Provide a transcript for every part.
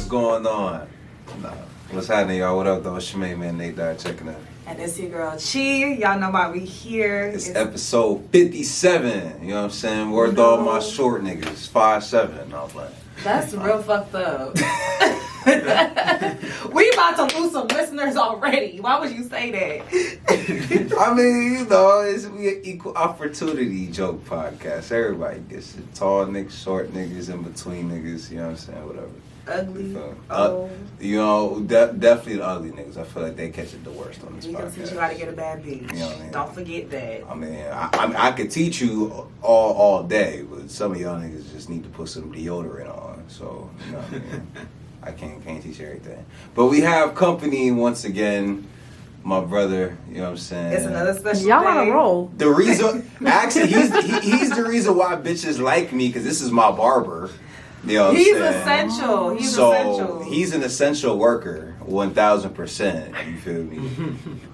going on? Nah. What's happening, y'all? What up, though? It's your main man, Nate Dye, checking in. And it's your girl, Chi. Y'all know why we here. It's episode 57. You know what I'm saying? Word to all my short niggas. 5'7". I'm playing. That's real fucked up. We about to lose some listeners already. Why would you say that? I mean, you know, we an equal opportunity joke podcast. Everybody gets it. Tall niggas, short niggas, in between niggas. You know what I'm saying? Whatever. Ugly. You know, definitely the ugly niggas. I feel like they catch it the worst on this podcast. We can teach you how to get a bad bitch. You know what I mean? Don't forget that. I mean, I could teach you all day, but some of y'all niggas just need to put some deodorant on. So, you know what I mean? I can't teach everything. But we have company once again. My brother, you know what I'm saying? It's another special Y'all day. on a roll. The reason, actually, he's the reason why bitches like me, because this is my barber. You know what I'm He's saying? essential. He's so essential. He's an essential worker, 1,000%. You feel me?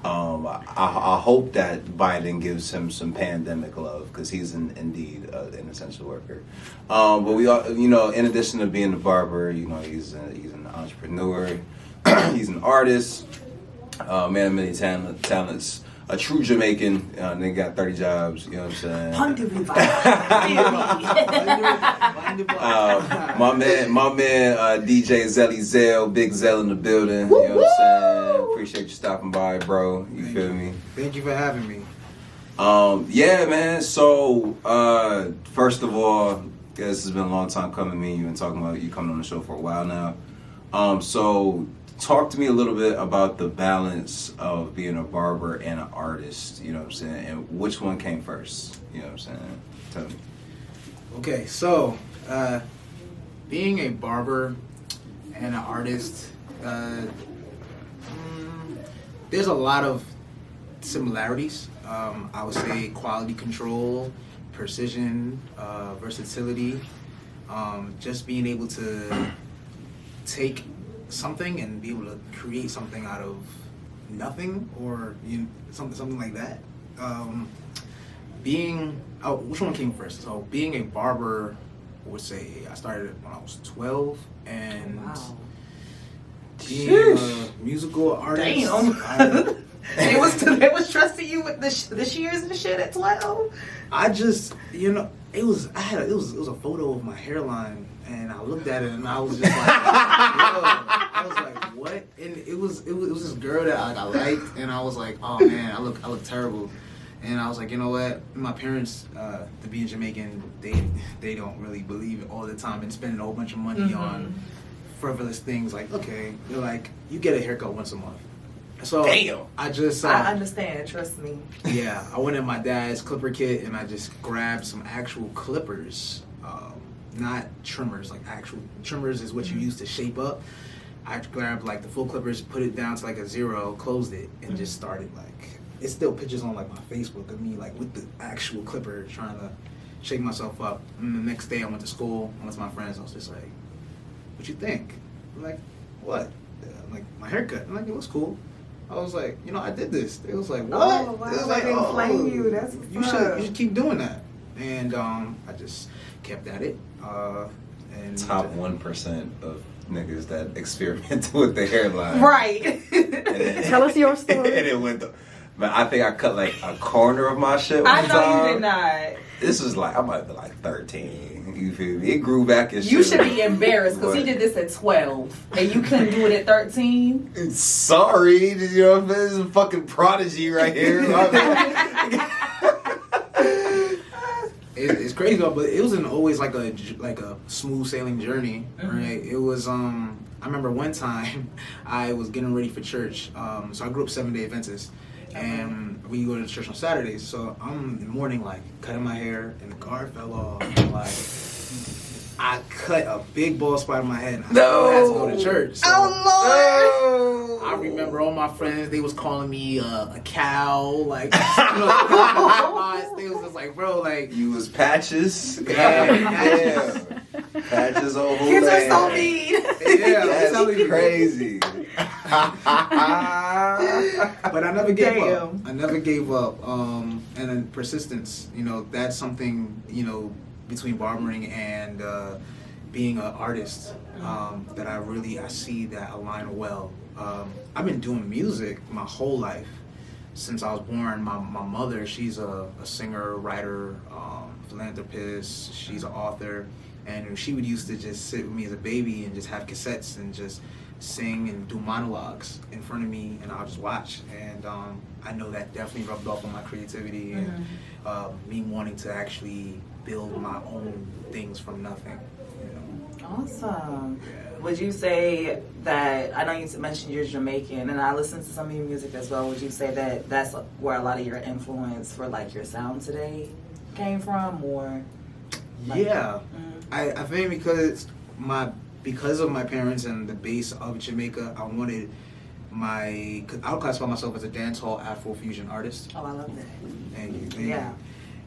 I hope that Biden gives him some pandemic love, because he's indeed an essential worker. But we all, you know, in addition to being a barber, you know, he's an entrepreneur. He's an artist. Man of many talents. A true Jamaican. They got 30 jobs. You know what I'm saying? My man, DJ Zel Zelle, Big Zel in the building. You know what I'm saying? Appreciate you stopping by, bro. You feel me? Thank you for having me. Yeah, man. So, first of all, this has been a long time coming. Me and you been talking about you coming on the show for a while now. So, talk to me a little bit about the balance of being a barber and an artist. You know what I'm saying? And which one came first? You know what I'm saying? Tell me. Okay, so being a barber and an artist, there's a lot of similarities. I would say quality control, precision, versatility, just being able to take something and be able to create something out of nothing, or something like that. Which one came first? So being a barber, I would say I started when I was 12, and being a musical artist. Damn. They was trusting you with the shears and shit at 12. I just, it was a photo of my hairline, and I looked at it and I was just like, I was like, what? And it was this girl that I liked, and I was like, oh man, I look terrible. And I was like, you know what? My parents, to being Jamaican, they don't really believe it all the time and spending a whole bunch of money on frivolous things. Like, okay, they're like, you get a haircut once a month. So damn. I just I understand, trust me. Yeah, I went in my dad's clipper kit and I just grabbed some actual clippers, not trimmers. Like actual trimmers is what you use to shape up. I grabbed like the full clippers, put it down to like a 0, closed it, and just started like. It's still pictures on like my Facebook of me like with the actual clipper trying to shake myself up. And the next day I went to school. I went to my friends. I was just like, "What you think?" I'm like, "What?" I'm like, "My haircut." I'm like, "It was cool." I was like, I did this. It was like, what? Oh, wow. It was like, didn't blame you. That's you should keep doing that. And I just kept at it. And Top 1% of niggas that experiment with the hairline. Right. Tell us your story. And it went. Man, I think I cut like a corner of my shit. I know you did not. This was like, I might have been like 13. You feel me? It grew back and shit. You should be embarrassed because he did this at 12 and you couldn't do it at 13. Sorry, you know what I'm saying? This is a fucking prodigy right here. It's crazy though, but it wasn't always like a smooth sailing journey, right? It was I remember one time I was getting ready for church. So I grew up 7-day Adventist. And we go to church on Saturdays, so I'm in the morning like cutting my hair, and the guard fell off. Like I cut a big bald spot in my head. And I still had to go to church. So, oh Lord! I remember all my friends. They was calling me a cow. Like they was just like, bro, like you was Patches. Yeah. Patches over there. Kids are so mean. Yeah, that's crazy. But I never gave up. I never gave up. And then persistence, that's something, between barbering and being an artist that I see that align well. I've been doing music my whole life since I was born. My mother, she's a singer, writer, philanthropist. She's an author, and she would used to just sit with me as a baby and just have cassettes and just sing and do monologues in front of me, and I'll just watch. And I know that definitely rubbed off on my creativity and me wanting to actually build my own things from nothing. You know? Awesome. Yeah. Would you say that, I know you mentioned you're Jamaican, and I listen to some of your music as well. Would you say that that's where a lot of your influence for like your sound today came from, or? Like, Yeah, I think because of my parents and the base of Jamaica, I wanted cause I would classify myself as a dancehall Afro-fusion artist. Oh, I love that. Thank you. Yeah.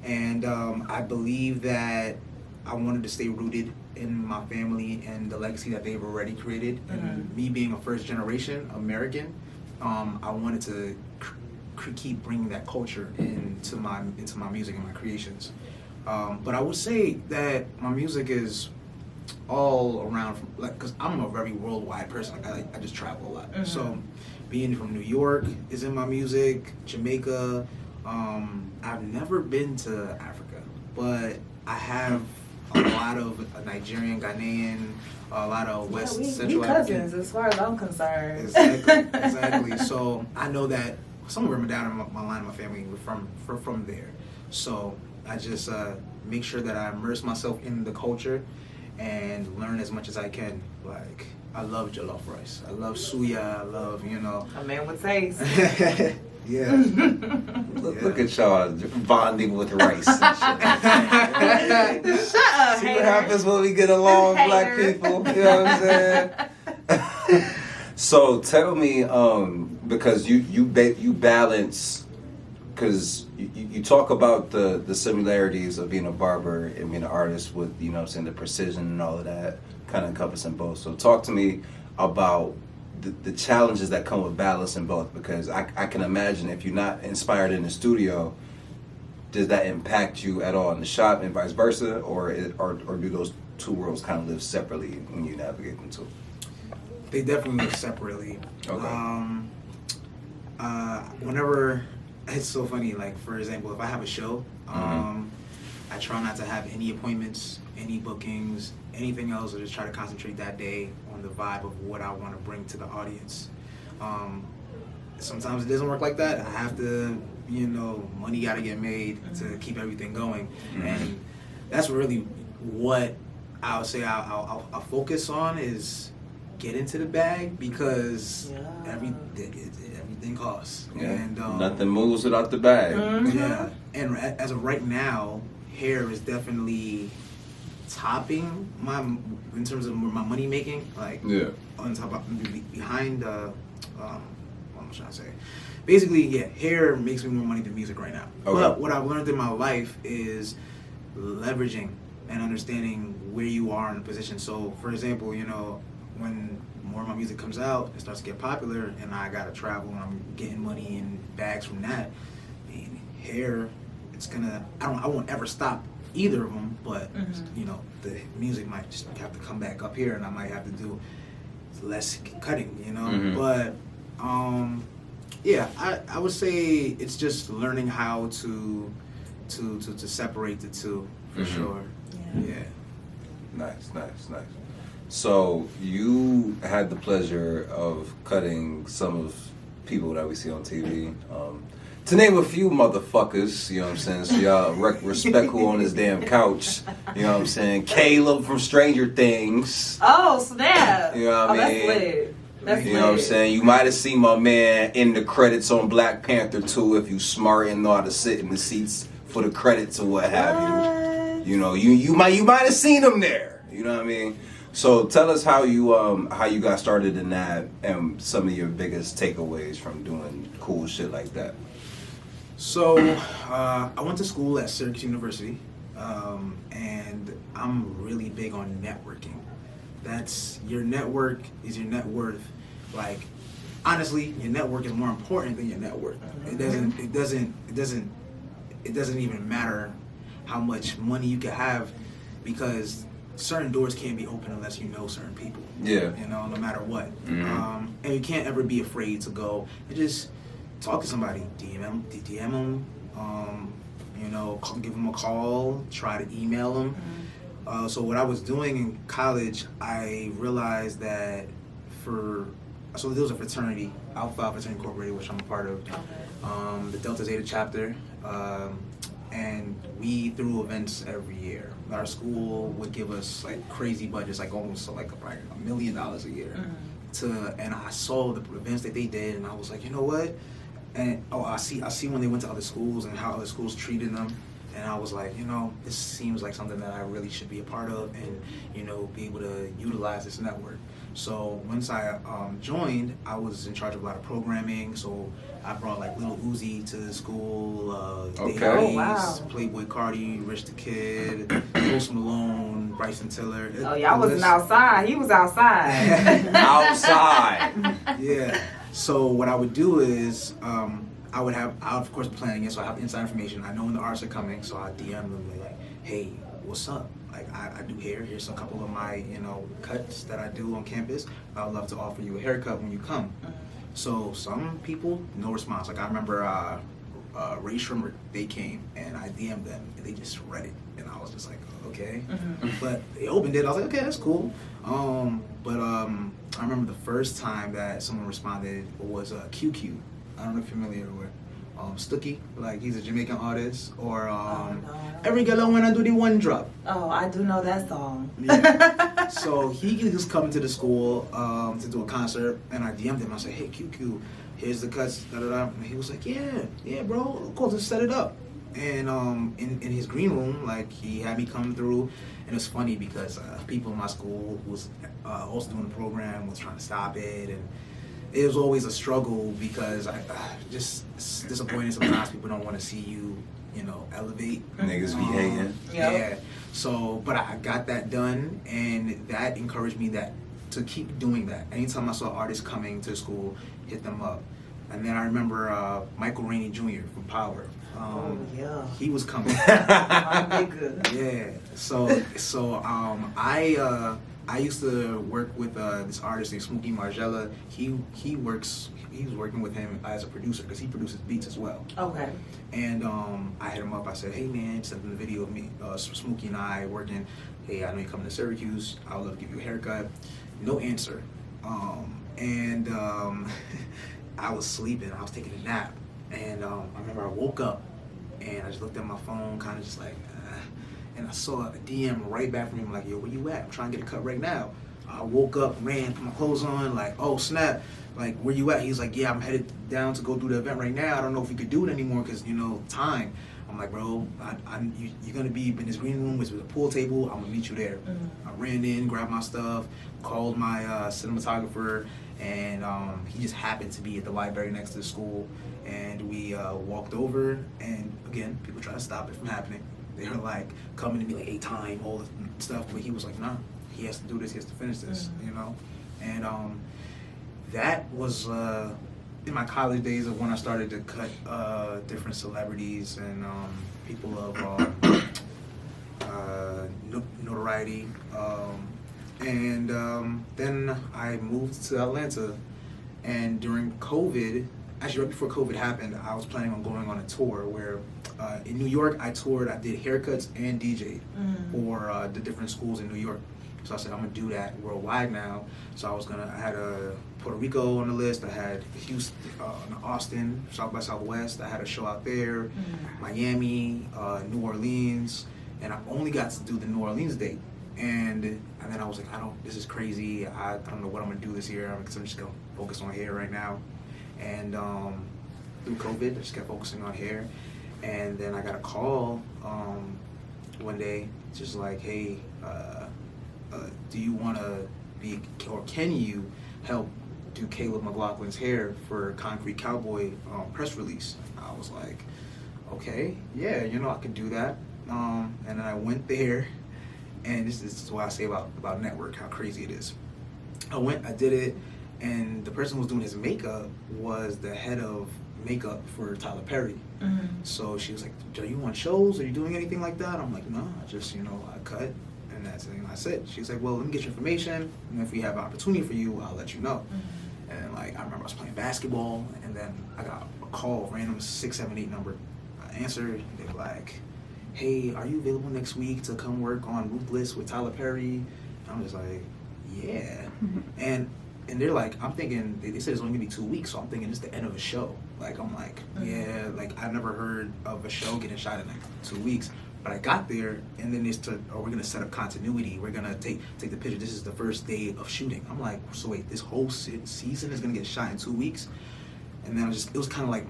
And I believe that I wanted to stay rooted in my family and the legacy that they've already created. And me being a first generation American, I wanted to keep bringing that culture into my music and my creations. But I would say that my music is all around, because I'm a very worldwide person. Like I just travel a lot. So being from New York is in my music, Jamaica. I've never been to Africa, but I have a lot of Nigerian, Ghanaian, a lot of Central we African. cousins, as far as I'm concerned. Exactly. So I know that somewhere down in my line of my family we're from there. So I just make sure that I immerse myself in the culture and learn as much as I can. Like, I love jollof rice. I love suya. I love, A man with taste. Yeah. Look at y'all bonding with rice. And shit. Shut up, See hater. what happens when we get along, black Hater. people. You know what I'm saying? So tell me, because you balance, because you talk about the similarities of being a barber and being an artist with, you know what I'm saying, the precision and all of that, kind of encompassing both. So talk to me about the challenges that come with balancing both, because I can imagine if you're not inspired in the studio, does that impact you at all in the shop and vice versa, or do those two worlds kind of live separately when you navigate them too? They definitely live separately. Okay. Whenever, it's so funny, like for example, if I have a show, I try not to have any appointments, any bookings, anything else. I just try to concentrate that day on the vibe of what I want to bring to the audience. Sometimes it doesn't work like that. I have to, money got to get made to keep everything going. And that's really what I'll say I'll focus on is get into the bag, because everything costs. Yeah. And Nothing moves without the bag. yeah, and as of right now, hair is definitely topping in terms of my money making. Like, on top of, behind what am I trying to say? Basically, yeah, hair makes me more money than music right now. Okay. But what I've learned in my life is leveraging and understanding where you are in a position. So, for example, when more of my music comes out, it starts to get popular, and I gotta travel, and I'm getting money and bags from that. I mean, hair, I won't ever stop either of them, but the music might just have to come back up here, and I might have to do less cutting, But yeah, I would say it's just learning how to separate the two for sure. Yeah. Nice. So you had the pleasure of cutting some of people that we see on TV. To name a few motherfuckers, you know what I'm saying? So y'all respect who on this damn couch. You know what I'm saying? Caleb from Stranger Things. Oh, snap. You know what I mean? That's lit. That's You know what I'm saying? You might have seen my man in the credits on Black Panther 2 if you smart and know how to sit in the seats for the credits or what have you. You might have seen him there. You know what I mean? So tell us how you got started in that and some of your biggest takeaways from doing cool shit like that. So I went to school at Syracuse University, and I'm really big on networking. That's your network is your net worth. Like, honestly, your network is more important than your net worth. It doesn't even matter how much money you can have, because certain doors can't be open unless you know certain people. Yeah. You know, no matter what. Mm-hmm. And you can't ever be afraid to go and just talk to somebody, DM them, you know, give them a call, try to email them. Mm-hmm. So what I was doing in college, I realized that so there was a fraternity, Alpha Fraternity Incorporated, which I'm a part of, Okay. the Delta Zeta chapter, and we threw events every year. Our school would give us like crazy budgets, like almost like probably $1 million a year. And I saw the events that they did, and I was like, you know what? And I see when they went to other schools and how other schools treated them, and I was like, you know, this seems like something that I really should be a part of, and you know, be able to utilize this network. So once I joined, I was in charge of a lot of programming. So I brought like Lil Uzi to the school, Okay. Oh, wow. Playboy Cardi, Rich the Kid, Post Malone, Bryson Tiller. Oh, y'all wasn't outside. He was outside. Outside. Yeah. So what I would do is I would of course be planning it, so I have inside information. I know when the artists are coming, so I DM them like, hey, what's up? Like I do hair. Here's a couple of my, you know, cuts that I do on campus. I would love to offer you a haircut when you come. So some people, no response. Like I remember Ray Shrimmer, they came and I DM'd them and they just read it, and I was just like, okay. But they opened it. I was like, okay, that's cool. I remember the first time that someone responded was QQ. I don't know if you're familiar with Stookie, like he's a Jamaican artist, or no. Every Girl I Wanna Do the One Drop. Oh, I do know that song. Yeah. So he was coming to the school to do a concert, and I DM'd him. I said, hey QQ, here's the cuts, da da da. And he was like, yeah, bro, of course, let's set it up. And in his green room, like he had me come through, and it was funny because people in my school who was also doing the program was trying to stop it, and it was always a struggle because I just it's disappointing sometimes. People don't want to see you, you know, elevate. Niggas be hating. Yeah. So, but I got that done, and that encouraged me to keep doing that. Anytime I saw artists coming to school, hit them up. And then I remember Michael Rainey Jr. from Power. Oh yeah. He was coming. Good. Yeah. So I used to work with this artist named Smokey Margella. He was working with him as a producer because he produces beats as well. Okay. And I hit him up. I said, hey man, sent him the video of me, Smokey and I working. Hey, I know you're coming to Syracuse. I would love to give you a haircut. No answer. I was sleeping. I was taking a nap. And I remember I woke up and I just looked at my phone, kind of just like, and I saw a DM right back from him, like, yo, where you at? I'm trying to get a cut right now. I woke up, ran, put my clothes on, like, oh, snap. Like, where you at? He's like, yeah, I'm headed down to go do the event right now. I don't know if we could do it anymore because, you know, time. I'm like, bro, you're going to be in this green room with a pool table. I'm going to meet you there. I ran in, grabbed my stuff, called my cinematographer, and he just happened to be at the library next to the school. And we walked over, and again, people try to stop it from happening. They were like coming to me like, hey, time, all this stuff. But he was like, nah, he has to do this, he has to finish this, you know? And that was in my college days of when I started to cut different celebrities and people of notoriety. And then I moved to Atlanta, and during COVID, actually right before COVID happened, I was planning on going on a tour where in New York I toured, I did haircuts and DJ'd for the different schools in New York. So I said, I'm gonna do that worldwide now. So I had Puerto Rico on the list, I had Houston, Austin, South by Southwest, I had a show out there, Miami, New Orleans, and I only got to do the New Orleans date. And then I was like, this is crazy, I don't know what I'm gonna do this year, because I'm just gonna focus on hair right now. And through COVID, I just kept focusing on hair. And then I got a call one day, just like, hey, do you want to be, or can you help do Caleb McLaughlin's hair for Concrete Cowboy press release? I was like, okay, yeah, you know, I could do that. And then I went there, and this is what I say about network, how crazy it is. I did it, and the person who was doing his makeup was the head of makeup for Tyler Perry. So she was like, are you on shows? Are you doing anything like that? I'm like, no, I just, you know, I cut, and then that's it. She's like, well, let me get your information, and if we have an opportunity for you, I'll let you know. And like I remember I was playing basketball, and then I got a call, random 678 number. I answered. They were like, hey, are you available next week to come work on Ruthless with Tyler Perry? And I'm just like, yeah. And they're like, I'm thinking, they said it's only gonna be 2 weeks, so I'm thinking it's the end of a show. Like, I'm like, yeah, like I've never heard of a show getting shot in like 2 weeks. But I got there, and then they started, oh, we're gonna set up continuity. We're gonna take the picture. This is the first day of shooting. I'm like, so wait, this whole season is gonna get shot in 2 weeks? And then it was kind of like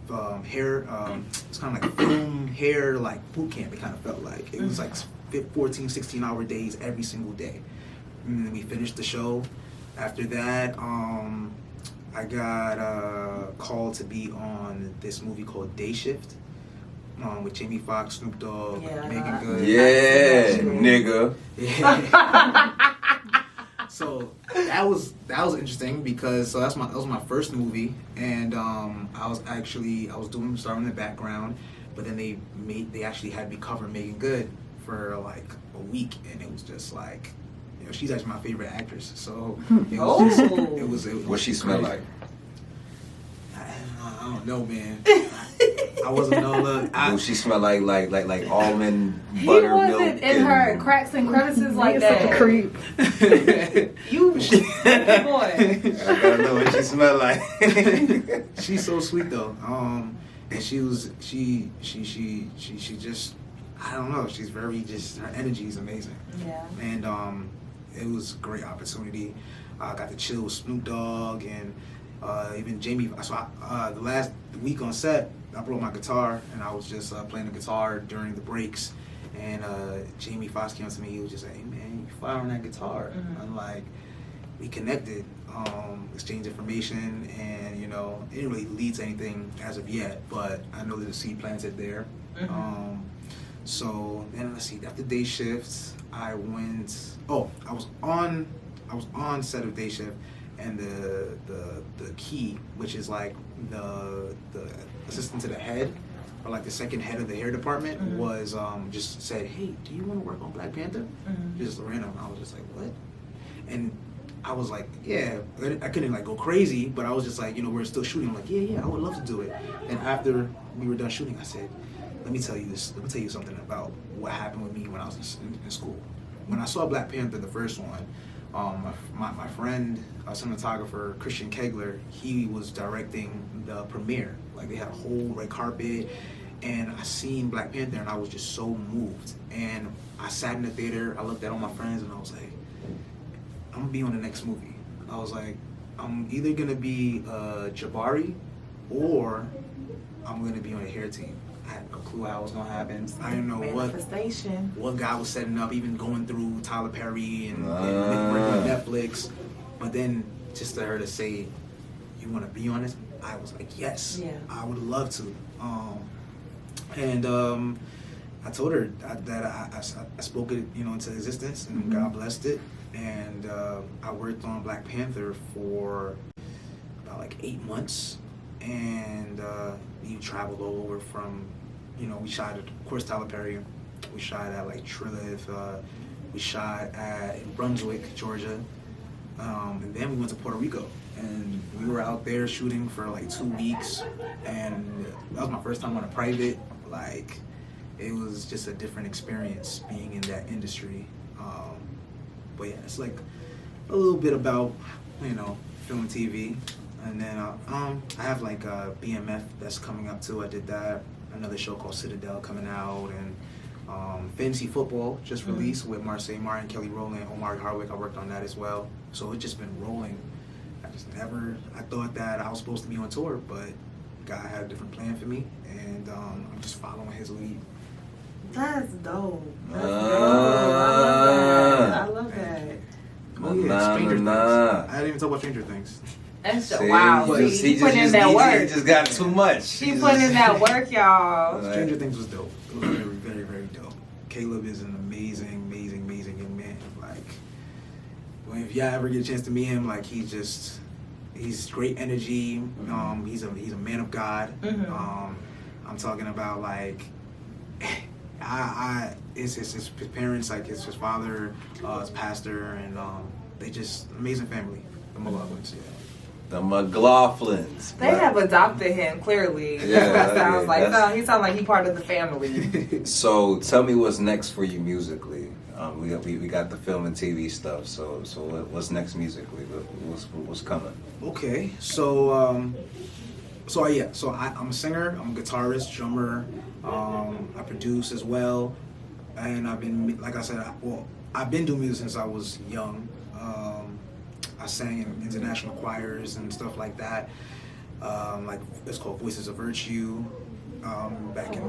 it's kind of like film hair, like boot camp. It kind of felt like it was like 14, 16-hour days every single day. And then we finished the show. After that, I got called to be on this movie called Day Shift. With Jamie Foxx, Snoop Dogg, Megan Good. Yeah, nigga. Yeah. So that was interesting because that was my first movie, and I was starting in the background, but then they actually had me cover Megan Good for like a week, and it was just like, you know, she's actually my favorite actress. So it was What she smell like? I don't know, man. I wasn't no look. Does she smell like almond He butter wasn't milk? in her cracks and crevices like He's that. such a creep. You boy. I gotta know what she smell like. She's so sweet though. And she just, I don't know. She's very just, her energy is amazing. Yeah. And it was a great opportunity. I got to chill with Snoop Dogg and even Jamie. So the last week on set, I brought my guitar and I was just playing the guitar during the breaks. And Jamie Foxx came up to me. He was just like, "Hey man, you fire on that guitar." I'm like, we connected, exchanged information, and you know, it didn't really lead to anything as of yet. But I know there's a seed planted there. So then let's see. After Day Shift, I went. Oh, I was on set of Day Shift. And the key, which is like the assistant to the head, or like the second head of the hair department, was just said, "Hey, do you want to work on Black Panther?" Just random. I was just like, "What?" And I was like, "Yeah." I couldn't like go crazy, but I was just like, you know, we're still shooting. I'm like, "Yeah, I would love to do it." And after we were done shooting, I said, "Let me tell you this. Let me tell you something about what happened with me when I was in school. When I saw Black Panther, the first one." My friend, cinematographer Christian Kegler, he was directing the premiere. Like they had a whole red carpet, and I seen Black Panther, and I was just so moved. And I sat in the theater, I looked at all my friends, and I was like, I'm gonna be on the next movie. I was like, I'm either gonna be Jabari, or I'm gonna be on a hair team. I had no clue how it was gonna happen. I didn't know what guy was setting up, even going through Tyler Perry and working with Netflix. But then just to her to say, "You want to be on this?" I was like, "Yes, I would love to." I told her that I spoke it, you know, into existence, and God blessed it. And I worked on Black Panther for about like 8 months, and we traveled all over from. You know, we shot at, of course, Tyler Perry. We shot at like Trilith. We shot in Brunswick, Georgia. And then we went to Puerto Rico. And we were out there shooting for like 2 weeks. And that was my first time on a private. Like, it was just a different experience being in that industry. But yeah, it's like a little bit about, you know, film and TV. And then I have like a BMF that's coming up too. I did that. Another show called Citadel coming out, and Fantasy Football just released with Marseille Martin, Kelly Rowland, Omari Hardwick. I worked on that as well. So it's just been rolling. I thought that I was supposed to be on tour, but God had a different plan for me, and I'm just following his lead. That's dope. That's dope. I love that. Oh yeah, Stranger Things. I didn't even talk about Stranger Things. Wow, she put in that work. He just got too much. She put in that work, y'all. Stranger Things was dope. It was very, very, very dope. Caleb is an amazing, amazing, amazing young man. Like, if y'all ever get a chance to meet him, like he's great energy. He's a man of God. I'm talking about like, It's his parents, like his father, is pastor, and they just amazing family. The McLaughlins, yeah. The McLaughlins. They have adopted him, clearly. Yeah, That sounds yeah, like that's- he sounds like he part of the family. So tell me what's next for you musically. We got the film and TV stuff. So what's next musically? What's coming? Okay, so I'm a singer, I'm a guitarist, drummer, I produce as well, and I've been, like I said, I've been doing music since I was young. I sang in international choirs and stuff like that. Like it's called Voices of Virtue. Back in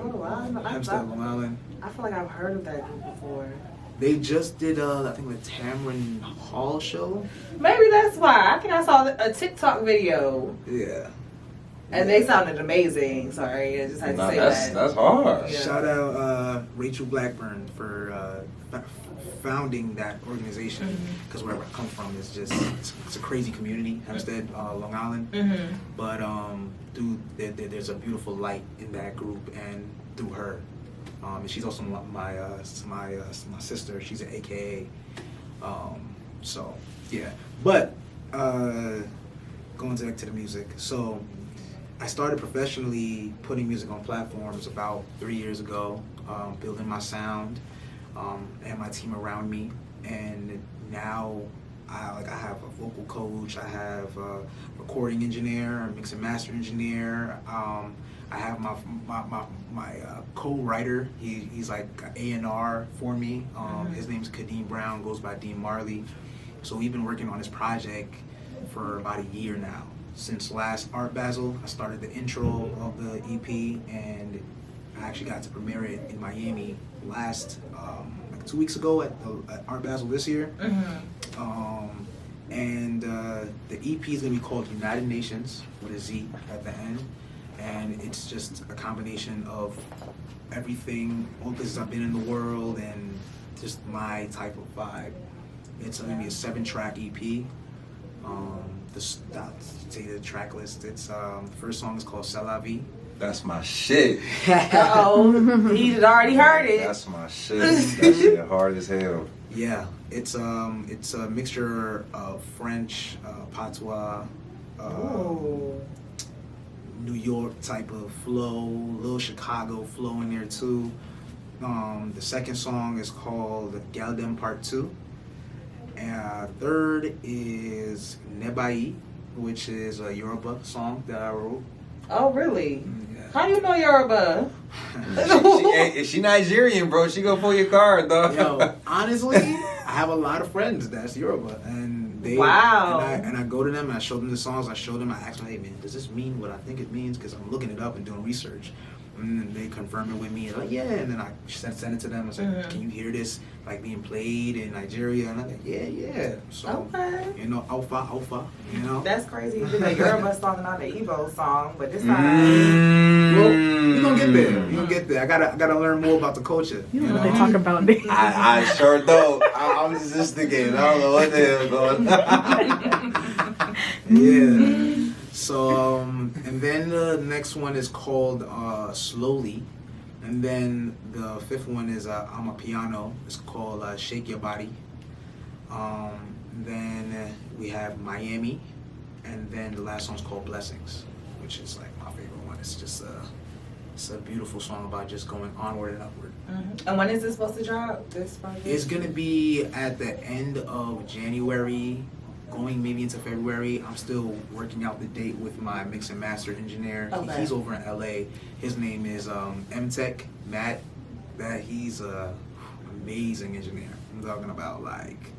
Hempstead, Long Island. I feel like I've heard of that group before. They just did, I think, the Tamron Hall show. Maybe that's why. I think I saw a TikTok video. Yeah. And they sounded amazing. Sorry, I just had to say that. That's hard. Yeah. Shout out Rachel Blackburn for founding that organization, because wherever I come from, it's a crazy community, Hempstead, Long Island. Mm-hmm. But there's a beautiful light in that group, and through her, and she's also my sister. She's an AKA. So yeah, but going back to the music. So I started professionally putting music on platforms about 3 years ago, building my sound. And my team around me, and now I have a vocal coach, I have a recording engineer, a mix and master engineer. I have my co-writer. He's like A&R for me. His name's Kadeem Brown, goes by Dean Marley. So we've been working on this project for about a year now. Since last Art Basel, I started the intro of the EP, and I actually got to premiere it in Miami last like 2 weeks ago at Art Basel this year. And the EP is gonna be called United Nations with a Z at the end, and it's just a combination of everything, all places I've been in the world, and just my type of vibe. It's gonna be a 7-track EP. I'll tell you the track list. It's the first song is called C'est la vie. That's my shit. Uh-oh. He had already heard it. That's my shit. That shit hard as hell. Yeah, it's a mixture of French, patois, New York type of flow, little Chicago flow in there too. The second song is called Galdem Part 2. And third is Nebai, which is a Yoruba song that I wrote. Oh, really? Yeah. How do you know Yoruba? She Nigerian, bro. She gonna pull your card, dog. Yo, honestly, I have a lot of friends that's Yoruba, and they Wow. and I go to them and I show them the songs. I ask them, hey man, does this mean what I think it means? Because I'm looking it up and doing research. And then they confirm it with me, and like, yeah. And then I send it to them. I was like, can you hear this like being played in Nigeria? And I'm like, yeah. So, Okay. you know, alpha, you know. That's crazy. You did a Yoruba song and not an Igbo song, but this time. Well, you're gonna get there. You're gonna get there. I gotta learn more about the culture. You know what they talk about. I sure don't. I'm just thinking. I don't know what the hell going. Yeah. So, and then the next one is called Slowly. And then the fifth one is I'm a Piano. It's called Shake Your Body. Then we have Miami. And then the last song's called Blessings, which is like my favorite one. It's just it's a beautiful song about just going onward and upward. And when is this supposed to drop? This project? It's going to be at the end of January, going maybe into February. I'm still working out the date with my mix and master engineer. Okay. He's over in LA. His name is M-Tech Matt. He's a amazing engineer. I'm talking about like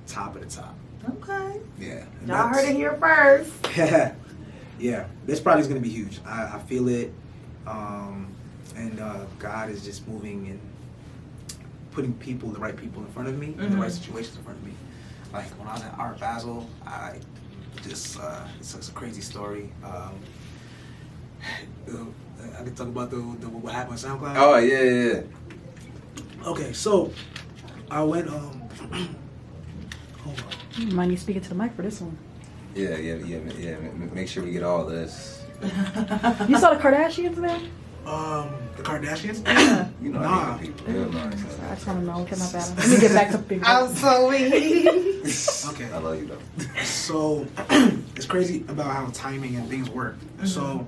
top of the top. Okay. Yeah. And Y'all heard it here first. Yeah, this project's gonna be huge. I feel it, and God is just moving and putting the right people in front of me, and the right situations in front of me. Like when I was at Art Basel, I just it's a crazy story. I can talk about the what happened on SoundCloud. Oh yeah. Okay, so I went hold on. You might need to speak into the mic for this one. Yeah. Make sure we get all this. You saw the Kardashians there? The Kardashians? You know, Nah. I hate people. Hell no. I just want to know. Okay, my bad. Let me get back to big. I'm so weak. Okay. I love you though. So it's crazy about how timing and things work. So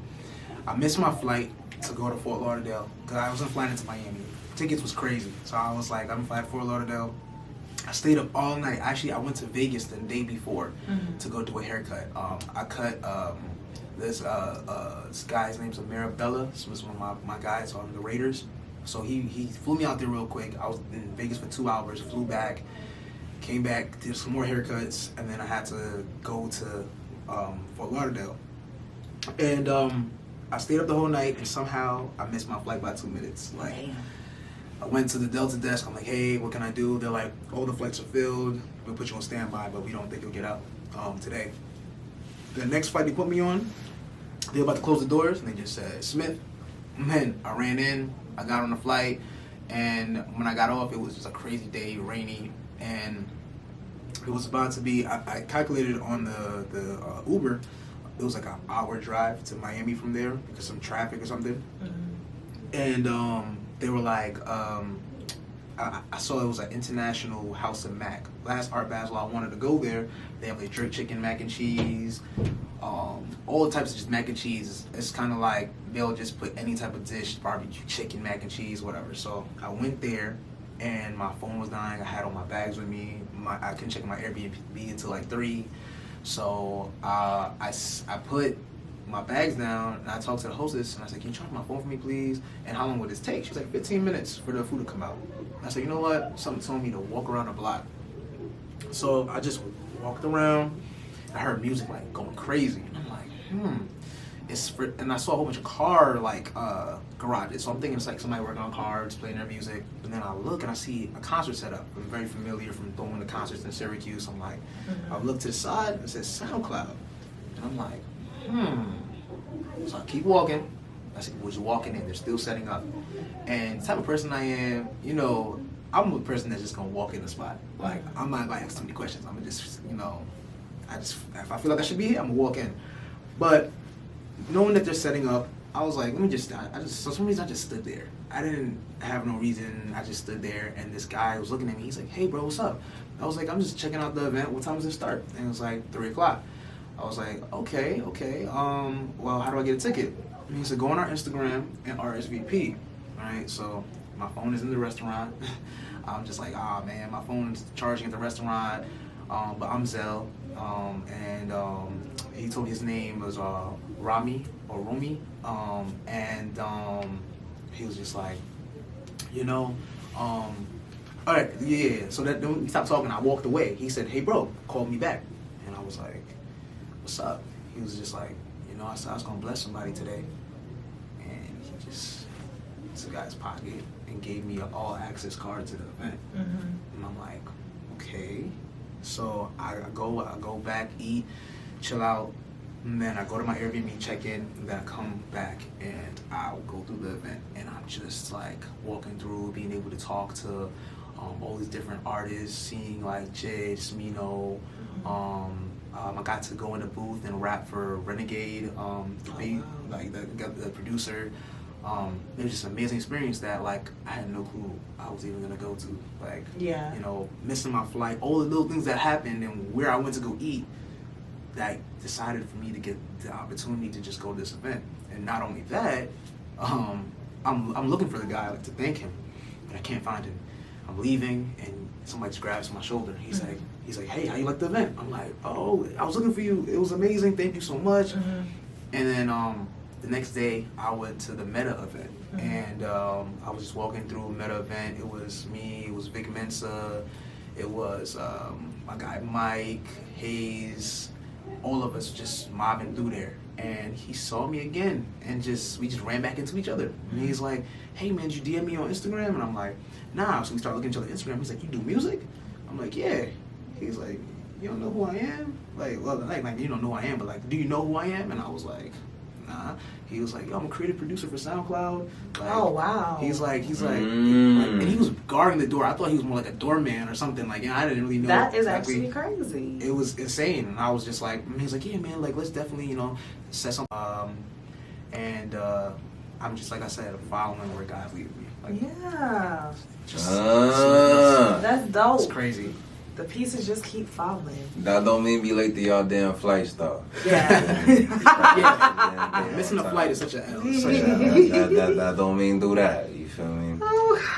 I missed my flight to go to Fort Lauderdale because I wasn't flying into Miami. Tickets was crazy. So I was like, I'm flying to Fort Lauderdale. I stayed up all night. Actually, I went to Vegas the day before to go do a haircut. I cut this guy's name's Mirabella. This was one of my guys on the Raiders. So he flew me out there real quick. I was in Vegas for 2 hours, flew back, came back, did some more haircuts, and then I had to go to Fort Lauderdale. And I stayed up the whole night, and somehow I missed my flight by 2 minutes. Like, I went to the Delta desk. I'm like, hey, what can I do? They're like, all the flights are filled. We'll put you on standby, but we don't think you'll get out today. The next flight they put me on, they were about to close the doors, and they just said, Smith. Man, I ran in, I got on the flight, and when I got off, it was just a crazy day, rainy, and it was about to be, I calculated on the Uber, it was like an hour drive to Miami from there because some traffic or something. And they were like, I saw it was an International House of Mac. Last Art Basel, I wanted to go there. They have like jerk chicken mac and cheese, all types of just mac and cheese. It's kind of like they'll just put any type of dish, barbecue chicken, mac and cheese, whatever. So I went there, and my phone was dying. I had all my bags with me. I couldn't check my Airbnb until like 3. So I put my bags down, and I talked to the hostess, and I said, can you charge my phone for me, please? And how long would this take? She was like, 15 minutes for the food to come out. I said, you know what? Something told me to walk around the block. So I just walked around. I heard music like going crazy. And I'm like, and I saw a whole bunch of car like garages. So I'm thinking it's like somebody working on cars, playing their music. And then I look and I see a concert set up. I'm very familiar from throwing the concerts in Syracuse. I'm like, I look to the side and it says SoundCloud. And I'm like, So I keep walking. I said, was you walking in? They're still setting up. And the type of person I am, you know, I'm a person that's just gonna walk in the spot. Like, I'm not gonna ask too many questions. I'm gonna just, you know, if I feel like I should be here, I'm gonna walk in. But knowing that they're setting up, I was like, for some reason I just stood there. I didn't have no reason. I just stood there, and this guy was looking at me. He's like, hey bro, what's up? I was like, I'm just checking out the event. What time does it start? And it was like 3 o'clock. I was like, okay. Well, how do I get a ticket? And he said, go on our Instagram and RSVP. All right, so my phone is in the restaurant. I'm just like, man, my phone's charging at the restaurant. But I'm Zell. And he told me his name was Rami or Rumi. And he was just like, you know, all right, yeah. So then we stopped talking. I walked away. He said, hey, bro, call me back. And I was like, what's up? He was just like, you know, I said I was going to bless somebody today. And he just took out his pocket and gave me an all-access card to the event. And I'm like, okay. So I go back, eat, chill out, and then I go to my Airbnb, check in, and then I come back and I'll go through the event. And I'm just like walking through, being able to talk to all these different artists, seeing like Jay, Smino. I got to go in the booth and rap for Renegade, like the producer. It was just an amazing experience that like I had no clue I was even gonna go to. Like, you know, missing my flight, all the little things that happened and where I went to go eat, that decided for me to get the opportunity to just go to this event. And not only that, I'm looking for the guy like to thank him, but I can't find him. I'm leaving and somebody just grabs my shoulder. He's like, hey, how you like the event? I'm like, oh, I was looking for you. It was amazing. Thank you so much. And then the next day, I went to the Meta event, and I was just walking through a Meta event. It was me, it was Vic Mensa, it was my guy Mike, Hayes, all of us just mobbing through there. And he saw me again, and we just ran back into each other. And he's like, hey man, did you DM me on Instagram? And I'm like, nah. So we started looking at each other on Instagram. He's like, you do music? I'm like, yeah. He's like, you don't know who I am? Like, well, like you don't know who I am, but like, do you know who I am? And I was like, nah. He was like, yo, I'm a creative producer for SoundCloud. Like, oh wow. He's like, and he was guarding the door. I thought he was more like a doorman or something. Like, you know, I didn't really know. That is exactly. actually crazy. It was insane, and I was just like, he's like, yeah, man, like let's definitely, you know, set some. And I'm just like I said, I'm following where God leads me. Like, Yeah. just, That's dope. it's crazy. The pieces just keep falling. That don't mean be late to y'all damn flights though. Yeah. Yeah. Missing a flight is such a L. That don't mean do that. You feel me?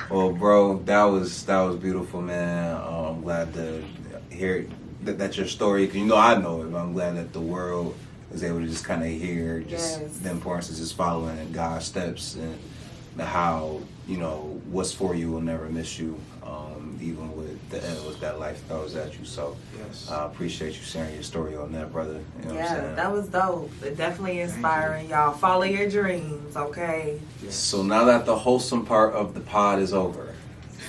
Well, bro, that was beautiful, man. I'm glad to hear that your story. Cause you know I know it, but I'm glad that the world was able to just kind of hear just the importance of just following God's steps and how what's for you will never miss you. Even with the L's that life throws at you. So Yes. I appreciate you sharing your story on that, brother. You know what I'm Yeah, saying? that was dope. It definitely inspiring, y'all. Follow your dreams, okay? Yes. So now that the wholesome part of the pod is over,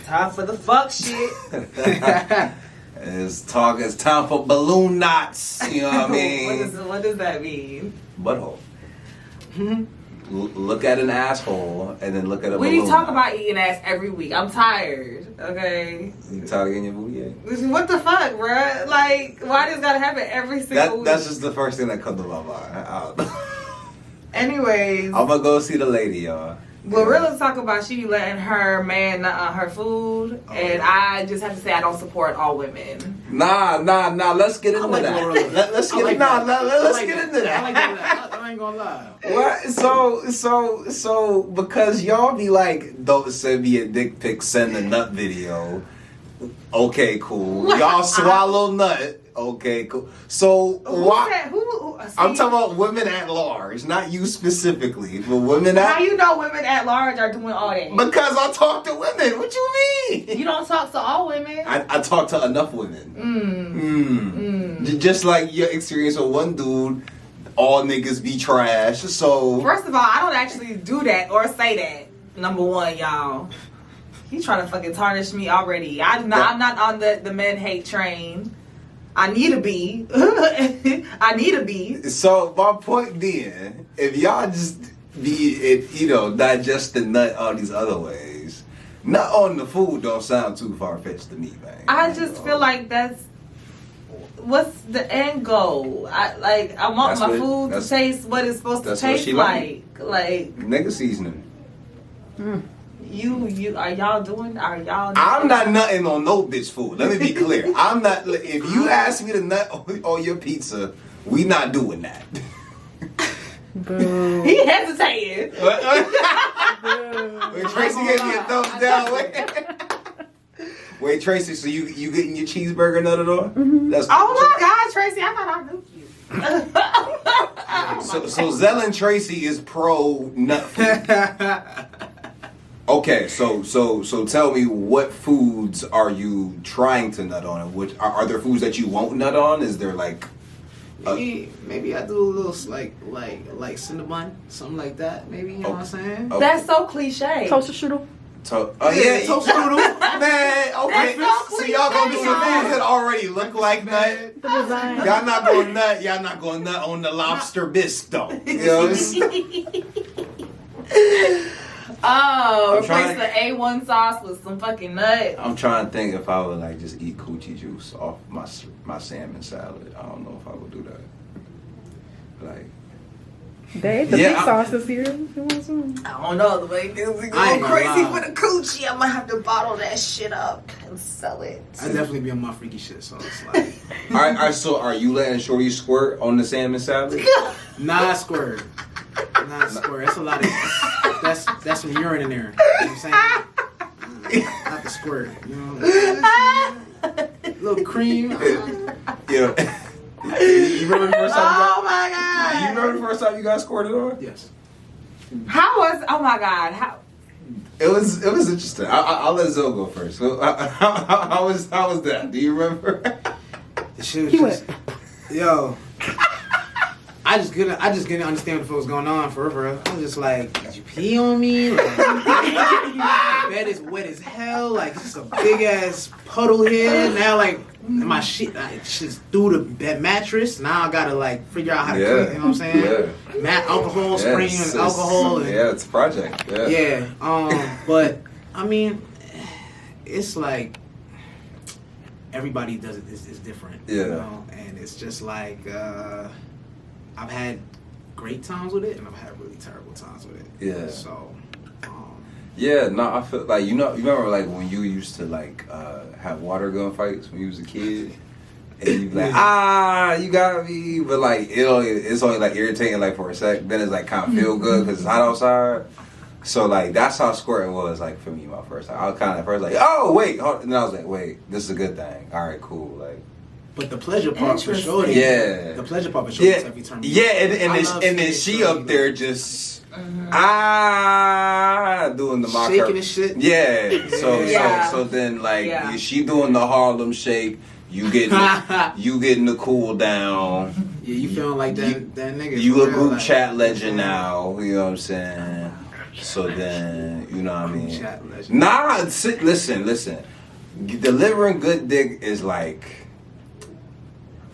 Time for the fuck shit. it's time for balloon knots. You know what I mean? What does that mean? Butthole. Look at an asshole and then look at a We balloon. talk about eating ass every week. I'm tired, okay? You tired of getting your booty ate? What the fuck, bruh? Like, why does that happen every single week? That's just the first thing that comes to my mind. Anyways, I'm gonna go see the lady, y'all. Glo Rilla talk about she be letting her man nut on her food, and I just have to say I don't support all women. Nah. Let's get into like that. Glo Rilla. Let's get let's get into that. I like that. I ain't gonna lie. What? So because y'all be like, don't send me a dick pic, send a nut video. Okay, cool. Y'all swallow nut. Okay, cool. So why? I'm talking about women at large, not you specifically, but women at. How you know women at large are doing all that? Because I talk to women. What you mean? You don't talk to all women. I talk to enough women. Just like your experience with one dude, all niggas be trash. So First of all, I don't actually do that or say that. Number one, y'all. He trying to fucking tarnish me already. I'm not on the men hate train. I need to be. I need to be. So my point being, if y'all just be, digest the nut all these other ways, nut on the food don't sound too far fetched to me, man. I just feel like what's the end goal? I want my food to taste what it's supposed to taste like. Like nigga seasoning. You are y'all? I'm not nutting on no bitch food. Let me be clear. I'm not. If you ask me to nut on your pizza, we not doing that. Boo. He hesitated. Wait, Tracy gave me a thumbs down. Wait, Tracy. So you getting your cheeseburger nutted on? Mm-hmm. That's Oh my God, Tracy! I thought I knew you. So Zell and Tracy is pro nut food. Okay, so tell me, what foods are you trying to nut on? And which are there foods that you won't nut on? Is there like maybe I do a little like cinnamon, something like that. Maybe, you know what I'm saying? Okay. That's so cliche. Toaster strudel. Yeah, toast strudel. Man, okay. That's So y'all gonna do some foods that already look like nut. The design. Y'all not gonna nut. Y'all not gonna nut on the lobster bisque though. You know what I'm saying? Oh, I'm replace trying- the A1 sauce with some fucking nut. I'm trying to think if I would like just eat coochie juice off my salmon salad. I don't know if I would do that. Like, They ate the big sauces here. You want some? I don't know, the way things are I going ain't gonna crazy lie. for the coochie. I might have to bottle that shit up and sell it. I definitely be on my freaky shit, so it's like all right. So are you letting Shorty squirt on the salmon salad? not squirt. That's a lot of that's some urine in there. You know what I'm saying? Not the squirt. You know, little cream. Yeah. You remember the first time? Oh my God. You remember the first time you got squirted on? Yes. How was, oh my God, how? It was interesting. I'll let Zoe go first. So, how was that? Do you remember? The shit was He just, yo. I just couldn't understand what the fuck was going on for real. I was just like, did you pee on me? Like, bed is wet as hell. Like, it's just a big ass puddle here. Now, like, my shit, just through that mattress. Now I gotta like figure out how to clean. You know what I'm saying? Yeah. Alcohol, spraying alcohol. And, yeah, it's a project. Yeah. yeah. But I mean, it's like everybody does it is different. Yeah. You know? And it's just like I've had great times with it, and I've had really terrible times with it. Yeah. So. Yeah, no, I feel like you remember like when you used to like have water gun fights when you was a kid, and you be like, you got me, but like it's only like irritating like for a sec, then it's like kind of feel good because it's hot outside. So like that's how squirting was like for me my first time. I was kind of at first like, oh wait, and then I was like, wait, this is a good thing. All right, cool, like. But the pleasure part for sure. Yeah. The pleasure part for sure is every time. Yeah, and then she up there just doing the mock shaking and shit. Yeah. So then like she doing the Harlem Shake, you getting the cool down. Yeah, you feeling like that nigga. You a group chat legend now. You know what I'm saying? So then you know what I mean. Nah, listen. Delivering good dick is like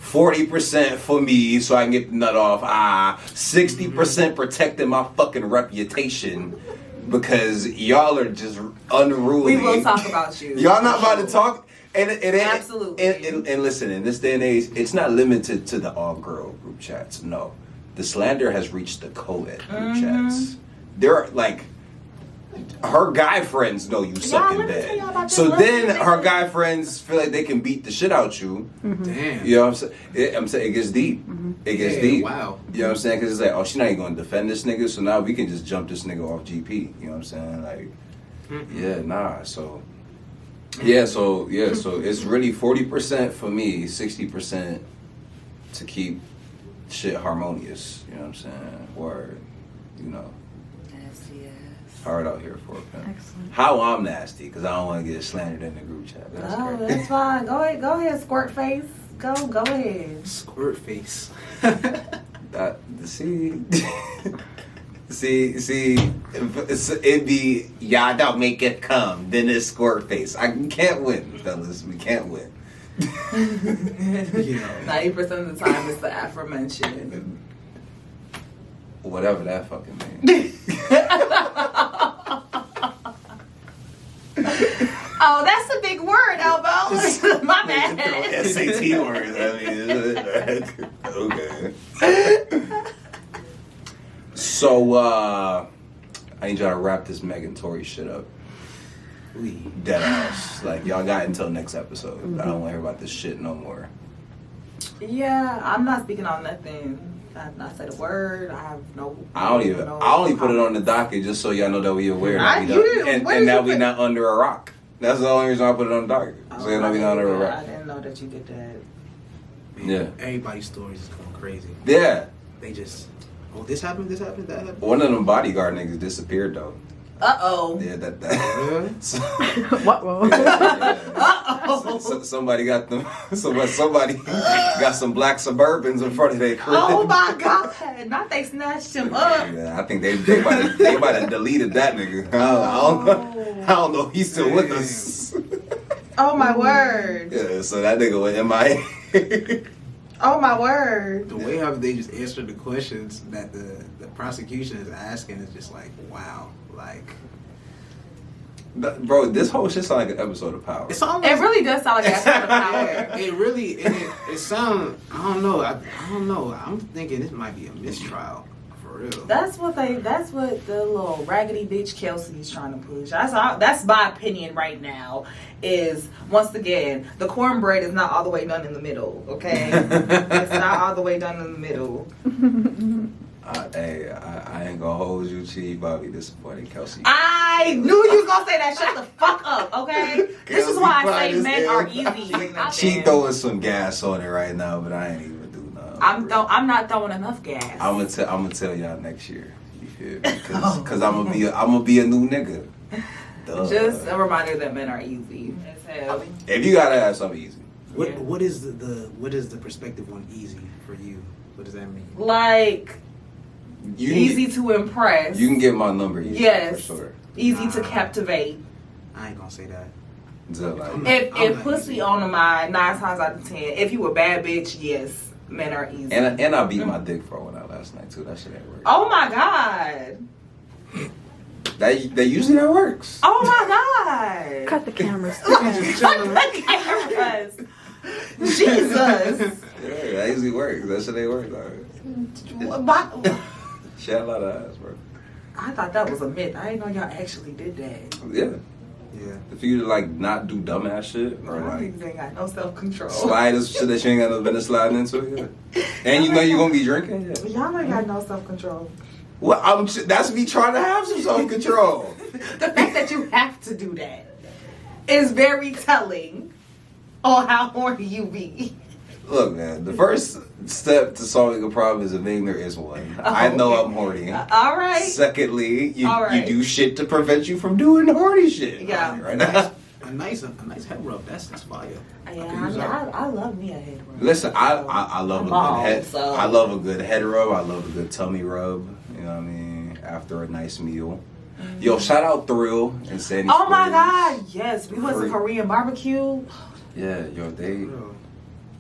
40% for me so I can get the nut off. 60% protecting my fucking reputation because y'all are just unruly. We will talk about you. Y'all not about to talk. And it ain't. Absolutely. And listen, in this day and age, it's not limited to the all-girl group chats. No. The slander has reached the co-ed group chats. There are like... Her guy friends know you suck in bed. So then her guy friends feel like they can beat the shit out you. Damn. You know what I'm saying? It gets deep. It gets deep. Wow. You know what I'm saying? Because it's like, oh, she's not even going to defend this nigga, so now we can just jump this nigga off GP. You know what I'm saying? Like, yeah, nah. So, so it's really 40% for me, 60% to keep shit harmonious. You know what I'm saying? Word. You know. Hard out here for a pimp. Excellent. How I'm nasty because I don't want to get slandered in the group chat. That's crazy. That's fine. Go ahead, squirt face. Go ahead. Squirt face. See, it'd be y'all don't make it come. Then it's squirt face. I can't win, fellas. We can't win. 90% of the time it's the aforementioned. Whatever that fucking means. Oh, that's a big word, Elbow. My bad. SAT words. I mean, okay. So, I need y'all to wrap this Megan Tory shit up. Dead ass. Like, y'all got until next episode. I don't want to hear about this shit no more. Yeah, I'm not speaking on nothing. I said a word. I have no. I only put it on the docket just so y'all know that we aware that and that we not under a rock. That's the only reason I put it on the docket. So you know we not under a rock. I didn't know that you did that. Yeah. Everybody's stories is going crazy. Yeah. They just, this happened, that happened. One of them bodyguard niggas disappeared though. Uh-oh. Yeah, that. Really? What? So, somebody got them. Somebody got some black Suburbans in front of their crib. Oh my God! Not they snatched him up. Yeah, I think they might have deleted that nigga. I don't know. He's still with us. Oh my word! Yeah, so that nigga went MIA. Oh my word! The way how they just answered the questions that the prosecution is asking is just like, wow, like. Bro, this whole shit sounds like an episode of Power. It really does sound like an episode of Power. It really, it sounds, I don't know. I don't know. I'm thinking this might be a mistrial. For real. That's what the little raggedy bitch Kelsey's trying to push. That's my opinion right now. Is once again the cornbread is not all the way done in the middle. Okay, it's not all the way done in the middle. Hey, I ain't gonna hold you, Chi. Bobby disappointed Kelsey. I knew you was gonna say that. Shut the fuck up, okay? This is why I say men are easy. She throwing some gas on it right now, but I ain't even do nothing. I'm not throwing enough gas. I'm gonna tell y'all next year. You feel me? Because I'm gonna be a new nigga. Duh. Just a reminder that men are easy as hell. If you gotta have something easy. What is the perspective on easy for you? What does that mean? Like. Easy to impress. You can get my number easy. Yes. For sure. Easy to captivate. I ain't gonna say that. If pussy on the mind, 9 times out of 10. If you a bad bitch, yes, men are easy. And I beat my dick for one out last night too. That shit ain't work. Oh my God. That usually that works. Oh my God. Cut the cameras. Cut the cameras. Jesus. Yeah, that usually works. That shit ain't work. What? She had a lot of ass, bro. I thought that was a myth. I didn't know y'all actually did that. Yeah. Yeah. If you like not do dumbass shit or I like ain't got no self-control. slide us shit that you ain't got no business sliding into, yeah. And you know you're gonna be drinking, yeah. Y'all ain't got no self-control. Well, that's me trying to have some self-control. The fact that you have to do that is very telling on how horny you be. Look, man, the first step to solving a problem is admitting there is one. I know okay. I'm horny. All right. Secondly, you All right. do shit to prevent you from doing horny shit. Yeah. Right now. A nice head rub. That's fire. Yeah, I love me a head rub. Listen, I love I'm a bald, good head. so- I love a good head rub. I love a good tummy rub. You know what I mean? After a nice meal. Yo, shout out Thrill and Sandy. Oh my Springs. God, yes. We went to Korean barbecue. Yeah, yo, they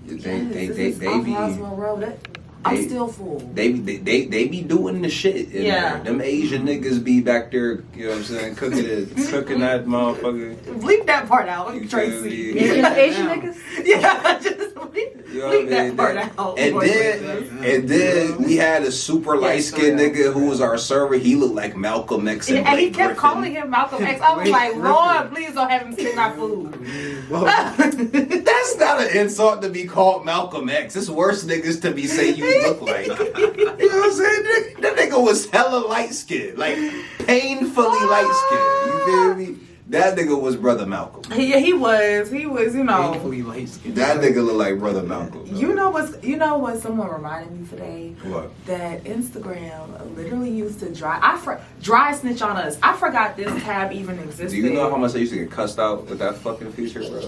Yes, be. Roswell Road. I'm still full. They be doing the shit in there. Them Asian niggas be back there, you know what I'm saying, cooking that motherfucker. Bleep that part out, You Tracy. feel me? Asian niggas? Yeah, just bleep, You know what I that mean? part out. And then we had a super light skinned nigga who was our server. He looked like Malcolm X and And Blake he kept Griffin. calling him Malcolm X. I was Blake like, Griffin. Lord, please don't have him steal our food. That's not an insult to be called Malcolm X. It's worse niggas to be saying you look like. You know what I'm saying? That nigga was hella light skinned. Like, painfully light skinned. You feel me? That nigga was Brother Malcolm. He was, you know. Painfully light skinned. That nigga look like Brother Malcolm. You know what someone reminded me today? What? That Instagram literally used to dry snitch on us. I forgot this tab even existed. Do you know how much I used to get cussed out with that fucking feature, bro?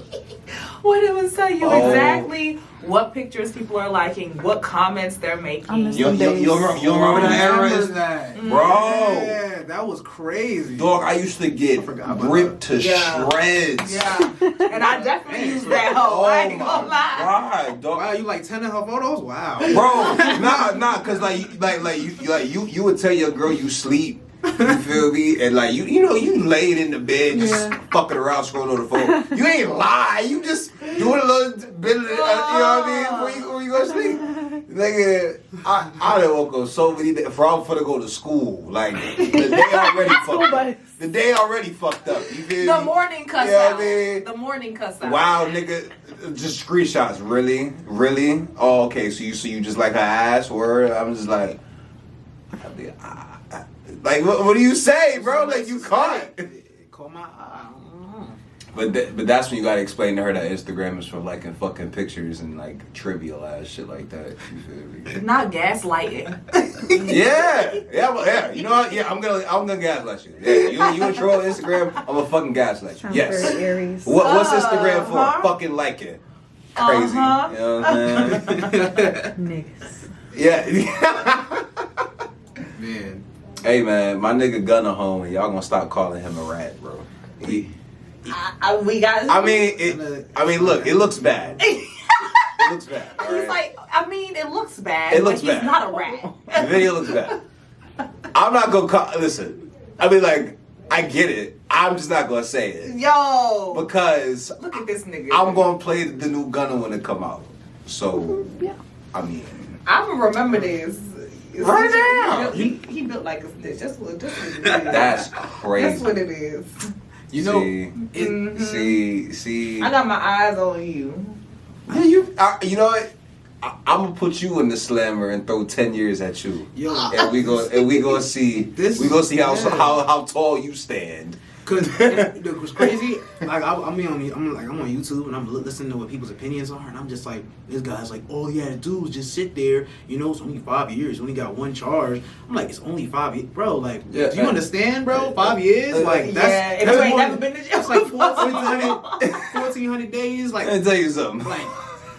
What it would tell you Oh. exactly what pictures people are liking, what comments they're I making. miss You them days. remember that era? that. Bro. Yeah, that was crazy. Dog, I used to get forgot about ripped to Yeah. shreds. Yeah, and I definitely used that hoe. I ain't gonna lie. God, dog. Wow, you like 10 of her photos? Wow. Bro, nah, cause you would tell your girl you sleep. You feel me? And like you laying in the bed just fucking around scrolling on the phone. You ain't lie. You just doing a little bit of you know what I mean? Before you go to sleep. Nigga, I done woke up so many days for I'm finna go to school. Like the day already fucked up. The day already fucked up. You feel The me? morning cuss You know what out. I mean? The morning cuss out. Wow, nigga, just screenshots. Really? Oh, okay. So you just like her ass? Word? I'm just like, like what do you say, bro? Like you caught. Call my eye. But that's when you gotta explain to her that Instagram is for liking fucking pictures and like trivial ass shit like that. You feel me? Not gaslighting. Yeah. You know what? Yeah, I'm gonna gaslight you. Yeah, you troll Instagram, I'm gonna fucking gaslight you. Sounds Yes. very Aries. What's Instagram for? Uh-huh. Fucking liking. Crazy. Uh-huh. You know what I'm saying? Niggas. Yeah. Man. Hey man, my nigga Gunna home and y'all gonna stop calling him a rat, bro. We got. I mean, look, it looks bad. It looks bad. all He's right? like, it looks bad. It looks but bad. He's not a rat. The video looks bad. I'm not gonna call. Listen, I mean, like, I get it. I'm just not gonna say it Yo. because Look at this nigga. I'm gonna play the new Gunna when it come out. So, Yeah. I mean, I'm gonna remember this. Right now. He built like a snitch. That's what it is. that's crazy. That's what it is. You know, See. I got my eyes on you. You know what? I'm gonna put you in the slammer and throw 10 years at you. yo, And we gonna see how tall you stand. Cause it was crazy. Like I'm on YouTube and I'm listening to what people's opinions are, and I'm just like, this guy's like, all you had to do was just sit there. You know, it's only 5 years. You only got one charge. I'm like, it's only 5 years, bro. Like, do you understand, bro? 5 years, like If you ain't never been to jail, it's like 1,400 days. Like, Let me tell you something. like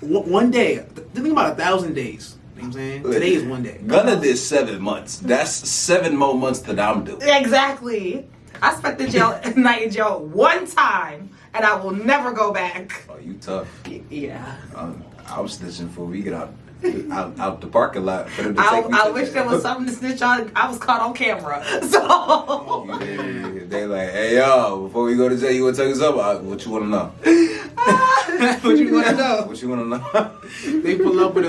one day. Think about 1,000 days. You know what I'm saying? Today is one day. Gunna did 7 months. That's 7 more months than I'm doing. Exactly. I spent the night in jail one time, and I will never go back. Oh, you tough. Yeah. I'm snitching for we get out. out the parking lot for them to take me I to wish jail. there was something to snitch on. I was caught on camera. So. Yeah, they like, hey yo, before we go to jail, you want to tell us something? What you want to know? What you want to know? What you want to know? They pull up with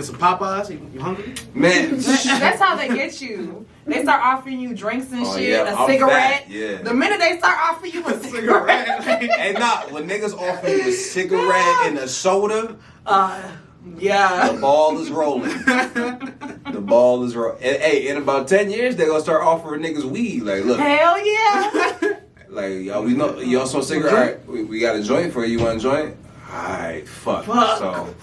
some Popeyes. You hungry? Man, That's how they get you. They start offering you drinks and Oh, shit, yeah, a I'm cigarette. fat, yeah. The minute they start offering you a cigarette, hey, nah, when niggas offer you a cigarette and a soda, yeah. the ball is rolling. The ball is rolling. And, hey, in about 10 years, they gonna start offering niggas weed. Like, look, Hell yeah. like, y'all, we know, y'all some cigarette. All right, we got a joint for you. You want a joint? Alright, fuck. Fuck. So,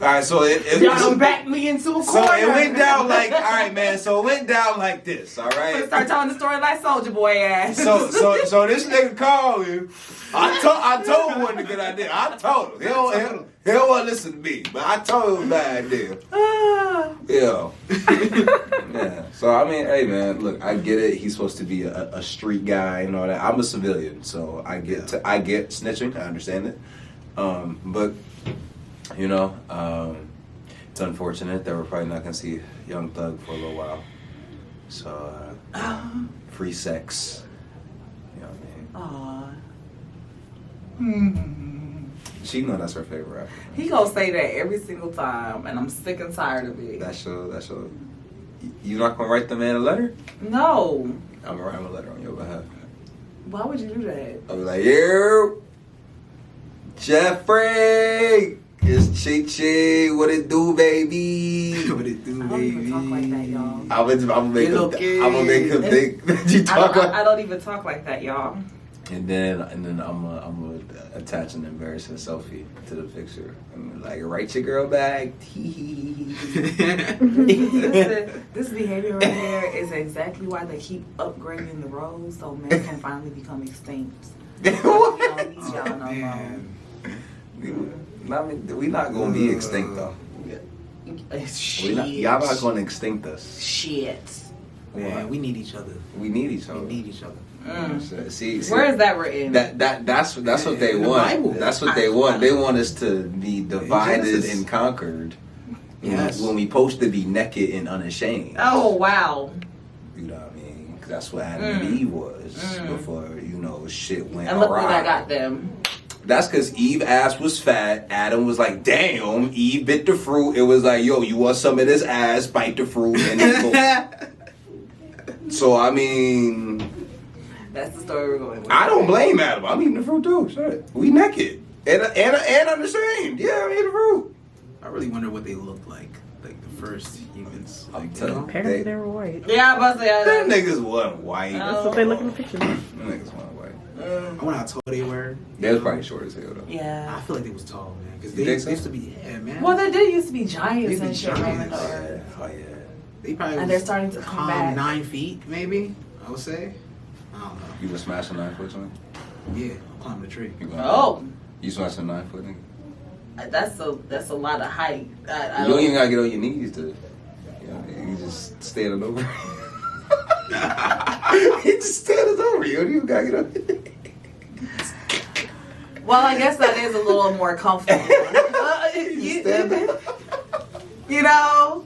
alright, so it Y'all done backed me into a corner. so it went down like, alright, man. So it went down like this, alright. Start telling the story like Soldier Boy ass. So this nigga called you. I told him it wasn't a good idea. I told him. He don't want to listen to me, but I told him it was a bad idea. Yeah. Yeah. So I mean, hey man, look, I get it. He's supposed to be a street guy and all that. I'm a civilian, so I get snitching. I understand it. But you know, it's unfortunate that we're probably not gonna see Young Thug for a little while. So free sex. You know what I mean? Aw. She know that's her favorite rapper. He gonna say that every single time, and I'm sick and tired of it. That's your. You not gonna write the man a letter? No. I'm gonna write him a letter on your behalf. Why would you do that? I'll be like, yo, Jeffrey, it's Chi. What it do, baby? What it do, I don't even talk like that, y'all. I'm gonna make him think that you talk like. I don't even talk like that, y'all. And then I'm gonna attach an embarrassing selfie to the picture. I'm like, write your girl back. This behavior right here is exactly why they keep upgrading the roads so men can finally become extinct. What? Y'all no more. We not gonna be extinct though. Shit. Y'all not gonna extinct us. Shit. Man, we need each other. We need each other. We need each other. See, Where is that written? That's what they In the want. Bible. That's what they want. They want us to be divided and conquered. Yes. When we supposed to be naked and unashamed. Oh wow. You know what I mean? 'Cause that's what Adam and Eve was before shit went And look awry. where that got them. That's because Eve's ass was fat. Adam was like, damn. Eve bit the fruit. It was like, yo, you want some of this ass? Bite the fruit and it's cool. So I mean, That's the story we're going with. I don't blame Adam. I'm eating the fruit too. Shit. We naked and unashamed. Yeah, I'm eating the fruit. I really wonder what they looked like the first humans. I'm Like, telling you. Apparently they were white. Yeah, I'm about to say Them niggas wasn't white. That's what they look in the pictures. Them niggas wasn't white. I wonder how tall they were. They was probably short as hell though. Yeah. I feel like they was tall, man. Because You they think so? used to be, man. Well, they did used to be They giants be and shit. giants. Oh yeah. Oh yeah. They probably And was they're starting to come back. 9 feet, maybe. I would say. I don't know. You was smashing 9 foot joint? Yeah, climbing a tree. Oh, You smashing 9 foot nigga? that's a lot of height. I You don't even gotta get on your knees to. You just standing over. He just standing over you. You don't even gotta get on. Well, I guess that is a little more comfortable. You know,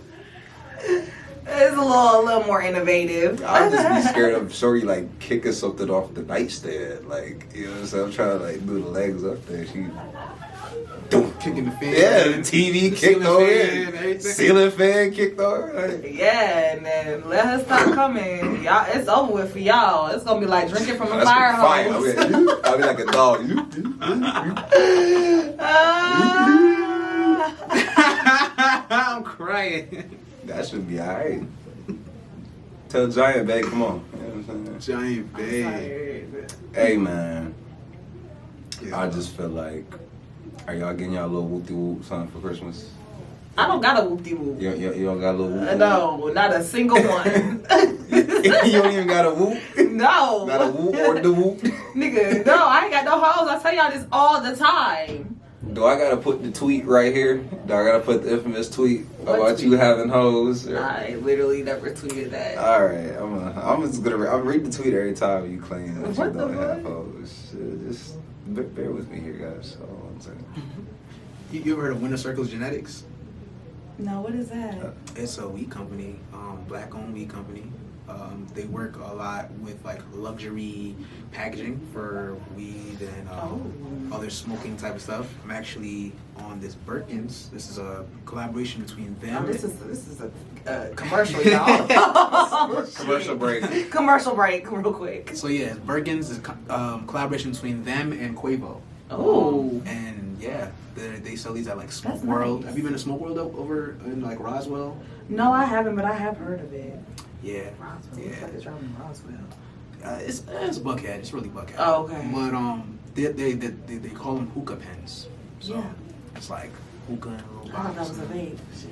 it's a little more innovative. I'll just be scared of Shorty like kicking something off the nightstand. Like, you know what I'm saying? I'm trying to like do the legs up there. She Kicking the fan. yeah, the TV kicked ceiling over. fan, everything. Ceiling fan kicked over. Like, Yeah, and then let her stop coming. Y'all, it's over with for y'all. It's gonna be like drinking from a that's fire fire. hose. I'll be like a dog. I'm crying. That should be alright. Tell Giant, babe, come on. You know what I'm saying? Giant bag. Hey, man. Yeah. I just feel like, are y'all getting y'all a little wootawoot something for Christmas? I don't got a whoop-de-whoop. You don't got a little whoop? No, not a single one. You don't even got a whoop? No. Not a whoop or the whoop? Nigga, no, I ain't got no hoes. I tell y'all this all the time. Do I gotta put the tweet right here? Do I gotta put the infamous tweet What about tweet? you having hoes? I literally never tweeted that. Alright, I'm read the tweet every time you claim that What you the don't have fuck? hoes. Just bear with me here, guys. Hold on one second. You ever heard of winner circles genetics? No, what is that? It's a weed company, black-owned weed company. They work a lot with like luxury packaging for weed and other smoking type of stuff. I'm actually on this Birkins. This is a collaboration between them. Oh, this is a commercial, y'all. Commercial break. Commercial break, real quick. So yeah, Birkins is collaboration between them and Quavo. Oh. And yeah, they sell these at like Smoke That's World. nice. Have you been to Smoke World over in like Roswell? No, I haven't, but I have heard of it. Yeah. Roswell. Looks like it's around in Roswell. It's Buckhead. It's really Buckhead. Oh, okay. But they call them hookah pens. So Yeah. it's like hookah and little I thought that bottles. was a vape. Shit.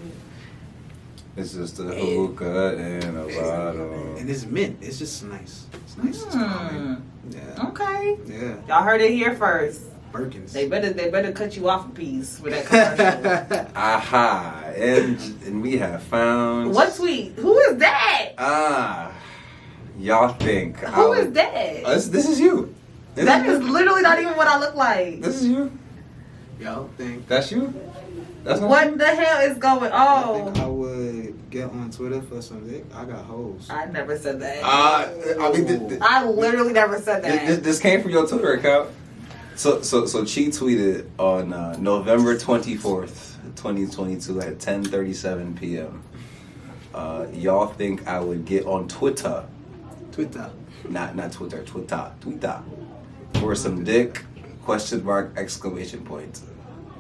It's just a hookah and a bottle. And it's mint. It's just nice. It's nice. It's calming. Yeah. Okay. Yeah. Y'all heard it here first. Birkins. They better cut you off a piece for that commercial. Aha! And we have found. What tweet? Who is that? Y'all think. Who is that? This is you. That is literally not even what I look like. This is you. Y'all think. That's you. That's not What you? the hell is going I on? think I would get on Twitter for some dick. I got hoes. I never said that. I mean, I literally never said that. this came from your Twitter account. So Chi tweeted on November 24th, 2022 at 10:37 p.m. Y'all think I would get on Twitter? Not Twitter. Twitter for some dick? ? Exclamation point.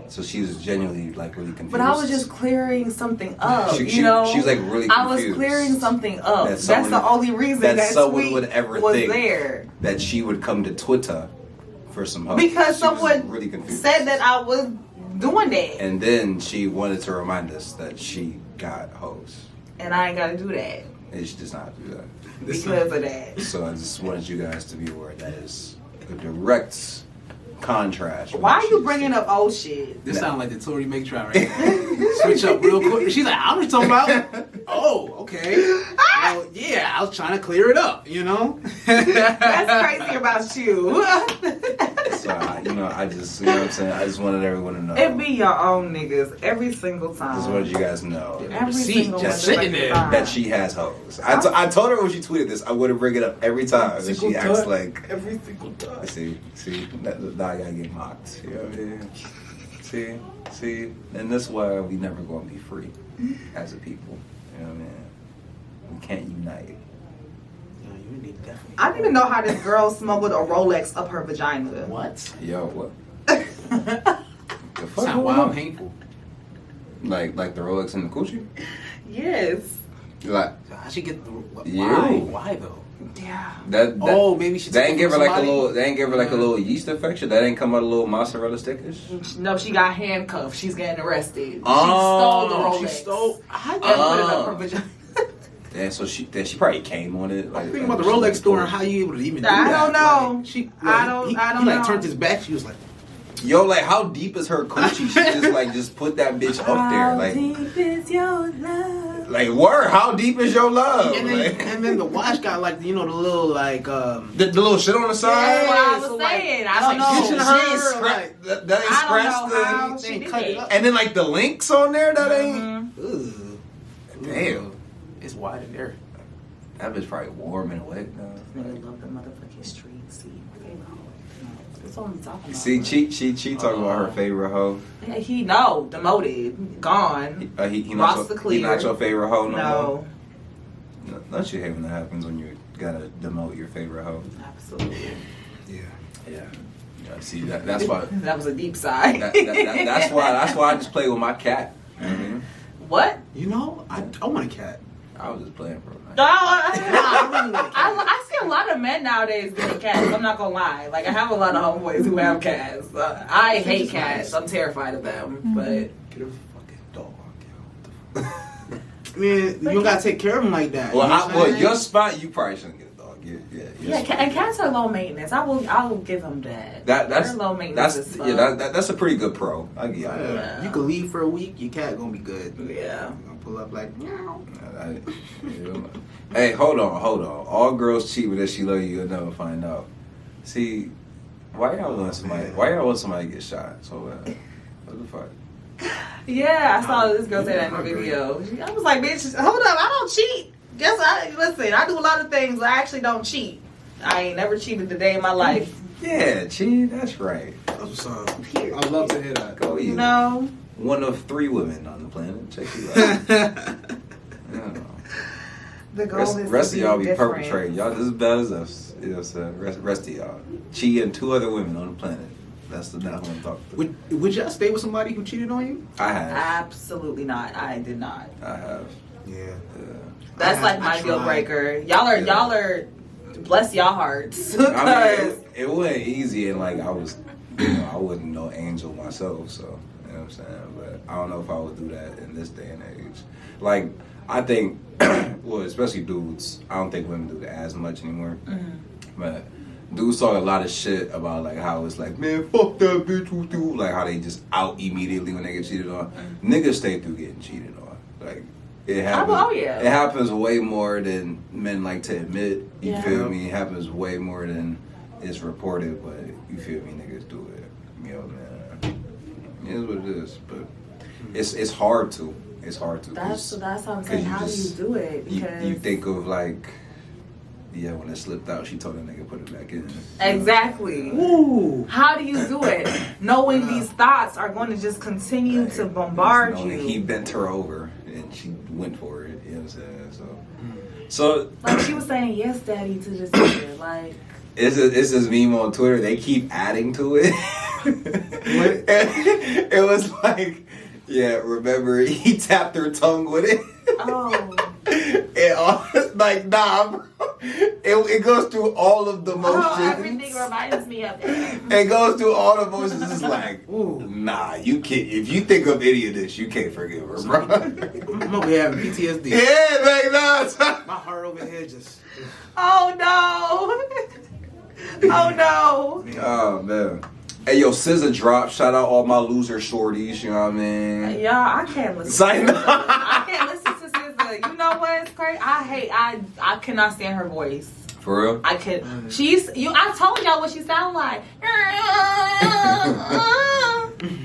So she was genuinely like really confused. But I was just clearing something up, She you know? was like really confused. I was clearing something up. That That's someone- the only reason that someone tweet would ever was think there. that she would come to Twitter for some help. Because She was someone really confused. said that I was doing that. And then she wanted to remind us that she got hoes. And I ain't got to do that And she does not do that. because of that. So I just wanted you guys to be aware that is a direct contrast. Why are you bringing up old shit? This sounds like the Tory Matron right now. Switch up real quick. She's like, I'm just talking about. Oh, okay. Well, yeah, I was trying to clear it up, you know? That's crazy about you. So, I just, you know what I'm saying? I just wanted everyone to know. It be your own niggas every single time. Just wanted you guys to know Every Receipt single just motherfucking sitting there. time. that she has hoes. I told her when she tweeted this, I wouldn't bring it up every time. And she acts like, every single time. see, now I gotta get mocked. You know what I mean? See, and that's why we never gonna be free as a people. You know what I mean? We can't unite. You need definitely. I didn't even know how this girl smuggled a Rolex up her vagina. What? Yo, what? The fuck? Sound wild and painful. Like the Rolex and the coochie? Yes. Like How she get the. Yeah. Why though? Yeah. that Oh, maybe she. They took ain't it give her from like a somebody? little. They ain't give her like a little yeast infection. That ain't come out a little mozzarella stickers. No, she got handcuffed. She's getting arrested. Oh, she She stole stole. the Rolex. And put it up her vagina. Yeah, so she probably came on it. Like, I'm thinking about the Rolex store and how you able to even do I that. don't know. Like, she, I don't he know. like turned his back. She was like, Yo, like how deep is her coochie? She just put that bitch up there, like. How deep is your love? Like, word, how deep is your love? and then the watch got like the little like the little shit on the side. That's what I was so, like, saying. it's I don't like know. stitching She ain't her, scratched. That ain't I don't scratched know how the. she they did cut it it. up. And then like the links on there, that ain't. Mhm. Ugh. Damn. It's wide in there. That bitch probably warm and wet. Nigga love the motherfucking streets. See, favorite hoe. That's what I'm talking about. See, she talking about her favorite hoe. Yeah, he no demoted, gone. He not Roster your, clear. he not your favorite hoe no No, more? Don't you hate when that happens when you gotta demote your favorite hoe? absolutely. Yeah. See, that's why. That was a deep sigh. That's why I just play with my cat. You know what I mean? What? You know, I want a cat. I was just playing, bro. No, I really want a cat. I see a lot of men nowadays getting cats. I'm not gonna lie. Like I have a lot of homeboys who have cats. I hate cats. I'm terrified of them. But Get a fucking dog. I mean, you don't gotta take care of him like that. Well, you know what I'm saying? your spot, you probably shouldn't get a dog. yeah, and cats are low maintenance. I'll give them that. That's They're low maintenance. that's as fuck. that's a pretty good pro. I get Yeah. it. Yeah. You can leave for a week, your cat gonna be good. Yeah. You gonna pull up like, meow. Hey, hold on. All girls cheat with that she love you, you'll never find out. See, why y'all want somebody to get shot so bad? What the fuck? Yeah, I saw this girl say that in the video. I was like, bitch, hold up, I don't cheat. Listen, I do a lot of things, but I actually don't cheat. I ain't never cheated a day in my life. Yeah, cheat. That's right. That's what's up. I'd love to hear that. Go you. No. One of 3 women on the planet. Check you out. Yeah. The goal is rest to of y'all be be different. perpetrating. Y'all just as bad as us. You know what I'm saying? Rest of y'all. Cheating 2 other women on the planet. That's what I'm talking about. Would y'all stay with somebody who cheated on you? I have. Absolutely not. I did not. I have. Yeah. That's like my deal breaker. Y'all are bless y'all hearts. I mean, it wasn't easy, and like I wasn't no angel myself, so you know what I'm saying. But I don't know if I would do that in this day and age. Like I think, well, especially dudes. I don't think women do that as much anymore. But dudes talk a lot of shit about like how it's like, man, fuck that bitch, who do like how they just out immediately when they get cheated on. Niggas stay through getting cheated on. Like it happens. Oh, yeah. It happens way more than men like to admit. You Yeah. feel me? It happens way more than it's reported, but you feel me? Niggas do it. You know, man. It is what it is, but it's hard to. It's hard to. That's what I'm saying. How do you do it? Because You think of like, yeah, when it slipped out, she told that nigga put it back in. exactly. Ooh. How do you do it? Knowing these thoughts are going to just continue to bombard Knowing you. He bent her over and she went for it. You know what I'm saying? So Like she was saying, yes, daddy, to this nigga. Like, it's this meme on Twitter. They keep adding to it. It was like, yeah, remember he tapped her tongue with it. oh, Like, nah, bro. It goes through all of the motions. everything reminds me of it. It goes through all the motions. It's like, Ooh. nah, you can't. If you think of any of this, you can't forgive her, bro. I'm over here having PTSD. Yeah, like, nah. My heart over here just. Oh no! Oh no! Oh, man. Hey, yo, SZA dropped. Shout out all my loser shorties, you know what I mean? Y'all, I can't listen. Sign up. I can't listen to SZA. You know what? It's crazy. I cannot stand her voice. For real? I could. I told y'all what she sound like.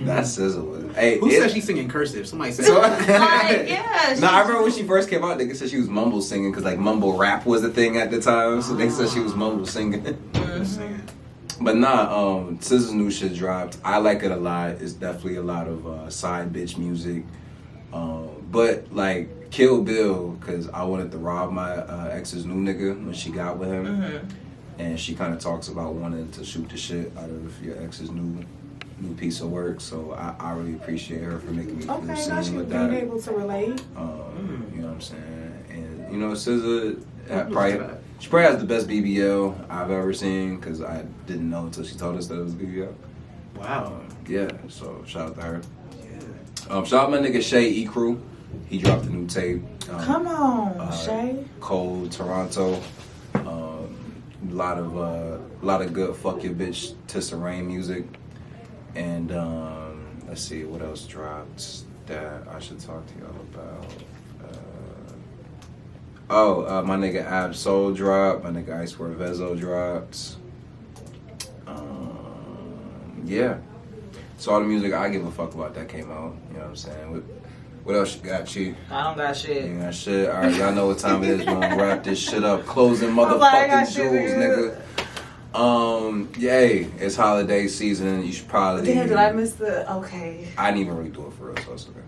That's SZA with it. Hey, Who said she's singing cursive? Somebody said. Like, yeah. No, I remember when she first came out, niggas said she was mumble singing because like mumble rap was a thing at the time, so they said she was mumble singing. Singing. But nah, SZA's new shit dropped. I like it a lot. It's definitely a lot of side bitch music. But like Kill Bill, because I wanted to rob my ex's new nigga when she got with him, and she kind of talks about wanting to shoot the shit out of your ex's new piece of work. So I really appreciate her for making me feel Okay, now seen she with being that. able to relate. You know what I'm saying? And you know, SZA she probably has the best BBL I've ever seen because I didn't know until she told us that it was BBL. Wow. Yeah, so shout out to her. Yeah. Shout out my nigga Shay E Crew. He dropped a new tape. Come on, Shay. Cold Toronto. A lot of good fuck your bitch Tissa Rain music. And let's see what else dropped that I should talk to y'all about. My nigga Ab Soul dropped. My nigga Ice Word Vezo dropped. Yeah. So all the music I give a fuck about that came out. You know what I'm saying? What else you got, Chi? I don't got shit. You got shit? All right, y'all know what time it is. We're gonna wrap this shit up. Closing I got motherfucking shit, jewels, nigga. Yay. It's holiday season. You should probably... Damn, did I miss the... Okay. I didn't even really do it for real, so it's okay.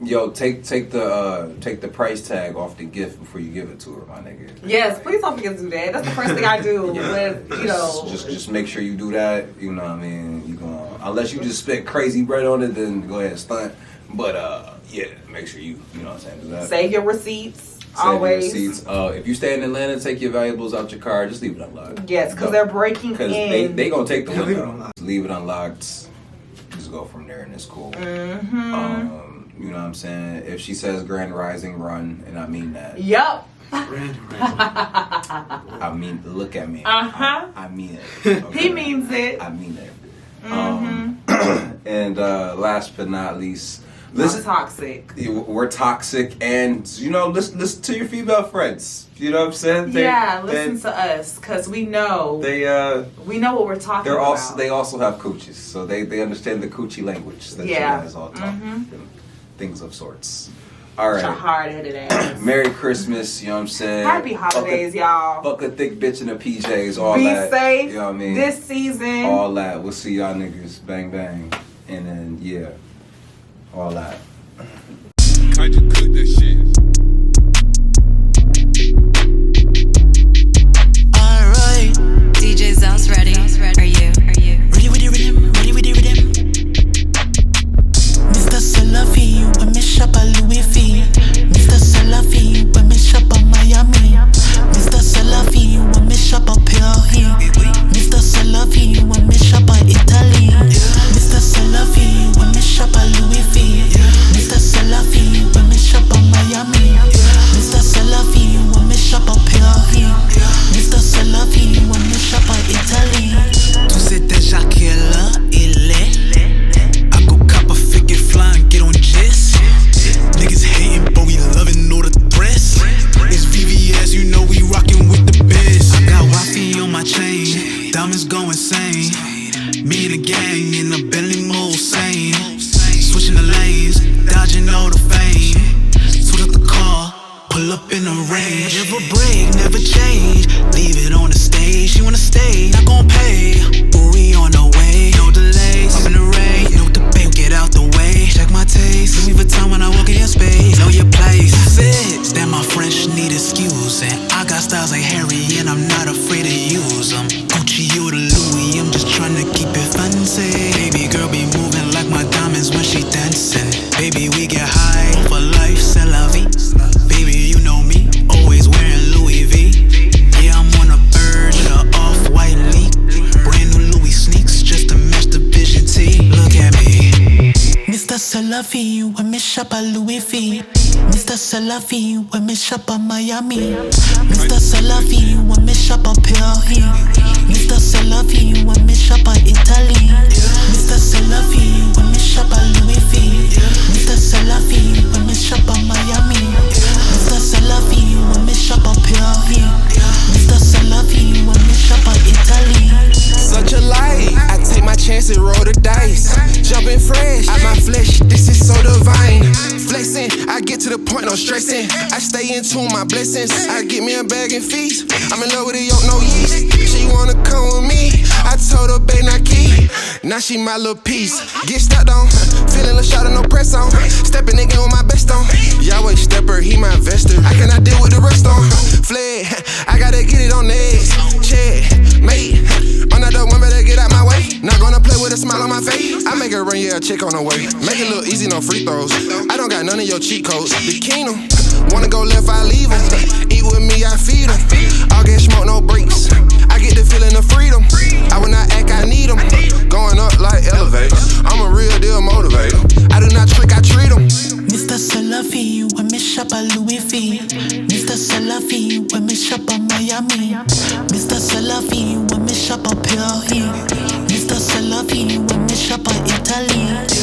Yo, take the price tag off the gift before you give it to her, my nigga. Yes, please don't forget to do that. That's the first thing I do with, you know... Just make sure you do that. You know what I mean? You gonna... Unless you just spent crazy bread on it, then go ahead and stunt. But, yeah, make sure you know what I'm saying, do that. Save your receipts. Save Always. your receipts. If you stay in Atlanta, take your valuables out your car. Just leave it unlocked. Yes, because they're breaking in. Because they gonna take the Yeah, leave it window. unlocked. Leave it unlocked. Just go from there and it's cool. Mm-hmm. You know what I'm saying? If she says Grand Rising, run, and I mean that. Yup. I mean, look at me. Uh-huh. I mean it. Okay? He means it. I mean it. Mm-hmm. And last but not least, Listen, toxic. We're toxic, and listen to your female friends. You know what I'm saying? Listen to us, cause we know we know what we're talking about. They also have coochies, so they understand the coochie language that you guys all talk, things of sorts. All right. Hard-headed ass. Merry Christmas, you know what I'm saying? Happy holidays, y'all. Fuck a thick bitch in the PJs, all Be that. Be safe. You know what I mean? This season. All that. We'll see y'all niggas. Bang, bang. And then, all that. I just cook that shit. Alright, DJ Zel's ready. Are you? Ready with the rhythm? Ready with the rhythm? Mr. Salafi, when me shop a Louis V. Mr. Salafi, when me shop a Miami. Mr. Salafi, when me shop a Paris. Mr. Salafi, when me shop a Italy. Mr. Salafi, when me shop a Louis V. Mr. Salafi, when me shop a Miami. Mr. Salafi, when me shop a Paris. Mr. Salafi, when me shop a Italy. Tu sais déjà quelle heure il est. I go cop a figure fly and get on jets. Niggas hating, but we loving all the threats. It's VVS, you know we rockin' with the best. I got Wi-Fi on my chain, diamonds go insane. Me and the gang in a Bentley mode sane. Switching the lanes, dodging all the fame. Switch up the car, pull up in the range. Never break, never change. Leave it on the stage. She wanna stay, not gon' pay. But we on the way, no delays. Up in the rain, no debate, get out the way. Check my taste, Louis Vuitton when I walk in your space. Know your place. Fits that my French need excusing. I got styles like Harry and I'm not afraid to use them. Gucci or the Louis, I'm just trying to keep it fancy. Baby girl be moving like my diamonds when she dancing. Baby we get high for life, c'est la vie. Baby you know me, always wearing Louis V. Yeah I'm on a bird with a off-white leak. Brand new Louis sneaks just to match the Vision T. Look at me. Mr. Salafi, when me shop a Louis V. Mr. Salafi, when me shop a Miami. Mr. Salafi, when me shop a Paris. Mr. Salafi, when me shop a Italy. Mr. Salafi, when me shop a Louis V. Mr. Salafi, when me shop a Miami. Mr. Salafi, when me shop a Paris. Mr. Salafi, when me shop a Italy. Such a light, I take my chances, roll the dice. Jumping fresh, out my flesh, this is so divine. Flexing, I get to the point, no stressing. I stay in tune, my blessings. I get me a bag and feast. I'm in love with a yolk, no yeast. She wanna come with me. I told her, babe, not key. Now she my little piece. Get stepped on, feeling a shot of no press on. Stepping again with my best on. Yahweh stepper, he my investor. I cannot deal with the rest on. Fled, I gotta get it on the edge. Check, mate. On that dope, one better get out my way. Not gonna play with a smile on my face. I make her run, yeah, a chick on the way. Make it look easy, no free throws. I don't got none of your cheat codes. The kingdom, wanna go left, I leave em. Eat with me, I feed em. I'll get smoke, no breaks. I get the feeling of freedom. I will not act, I need them. Going up like elevators. I'm a real deal motivator. I do not trick, I treat them. Mr. Salafi, when me shop a Louis V. Mr. Salafi, when me shop a Miami. Mr. Salafi, when me shop a Paris. Mr. Salafi, when me shop a Italy.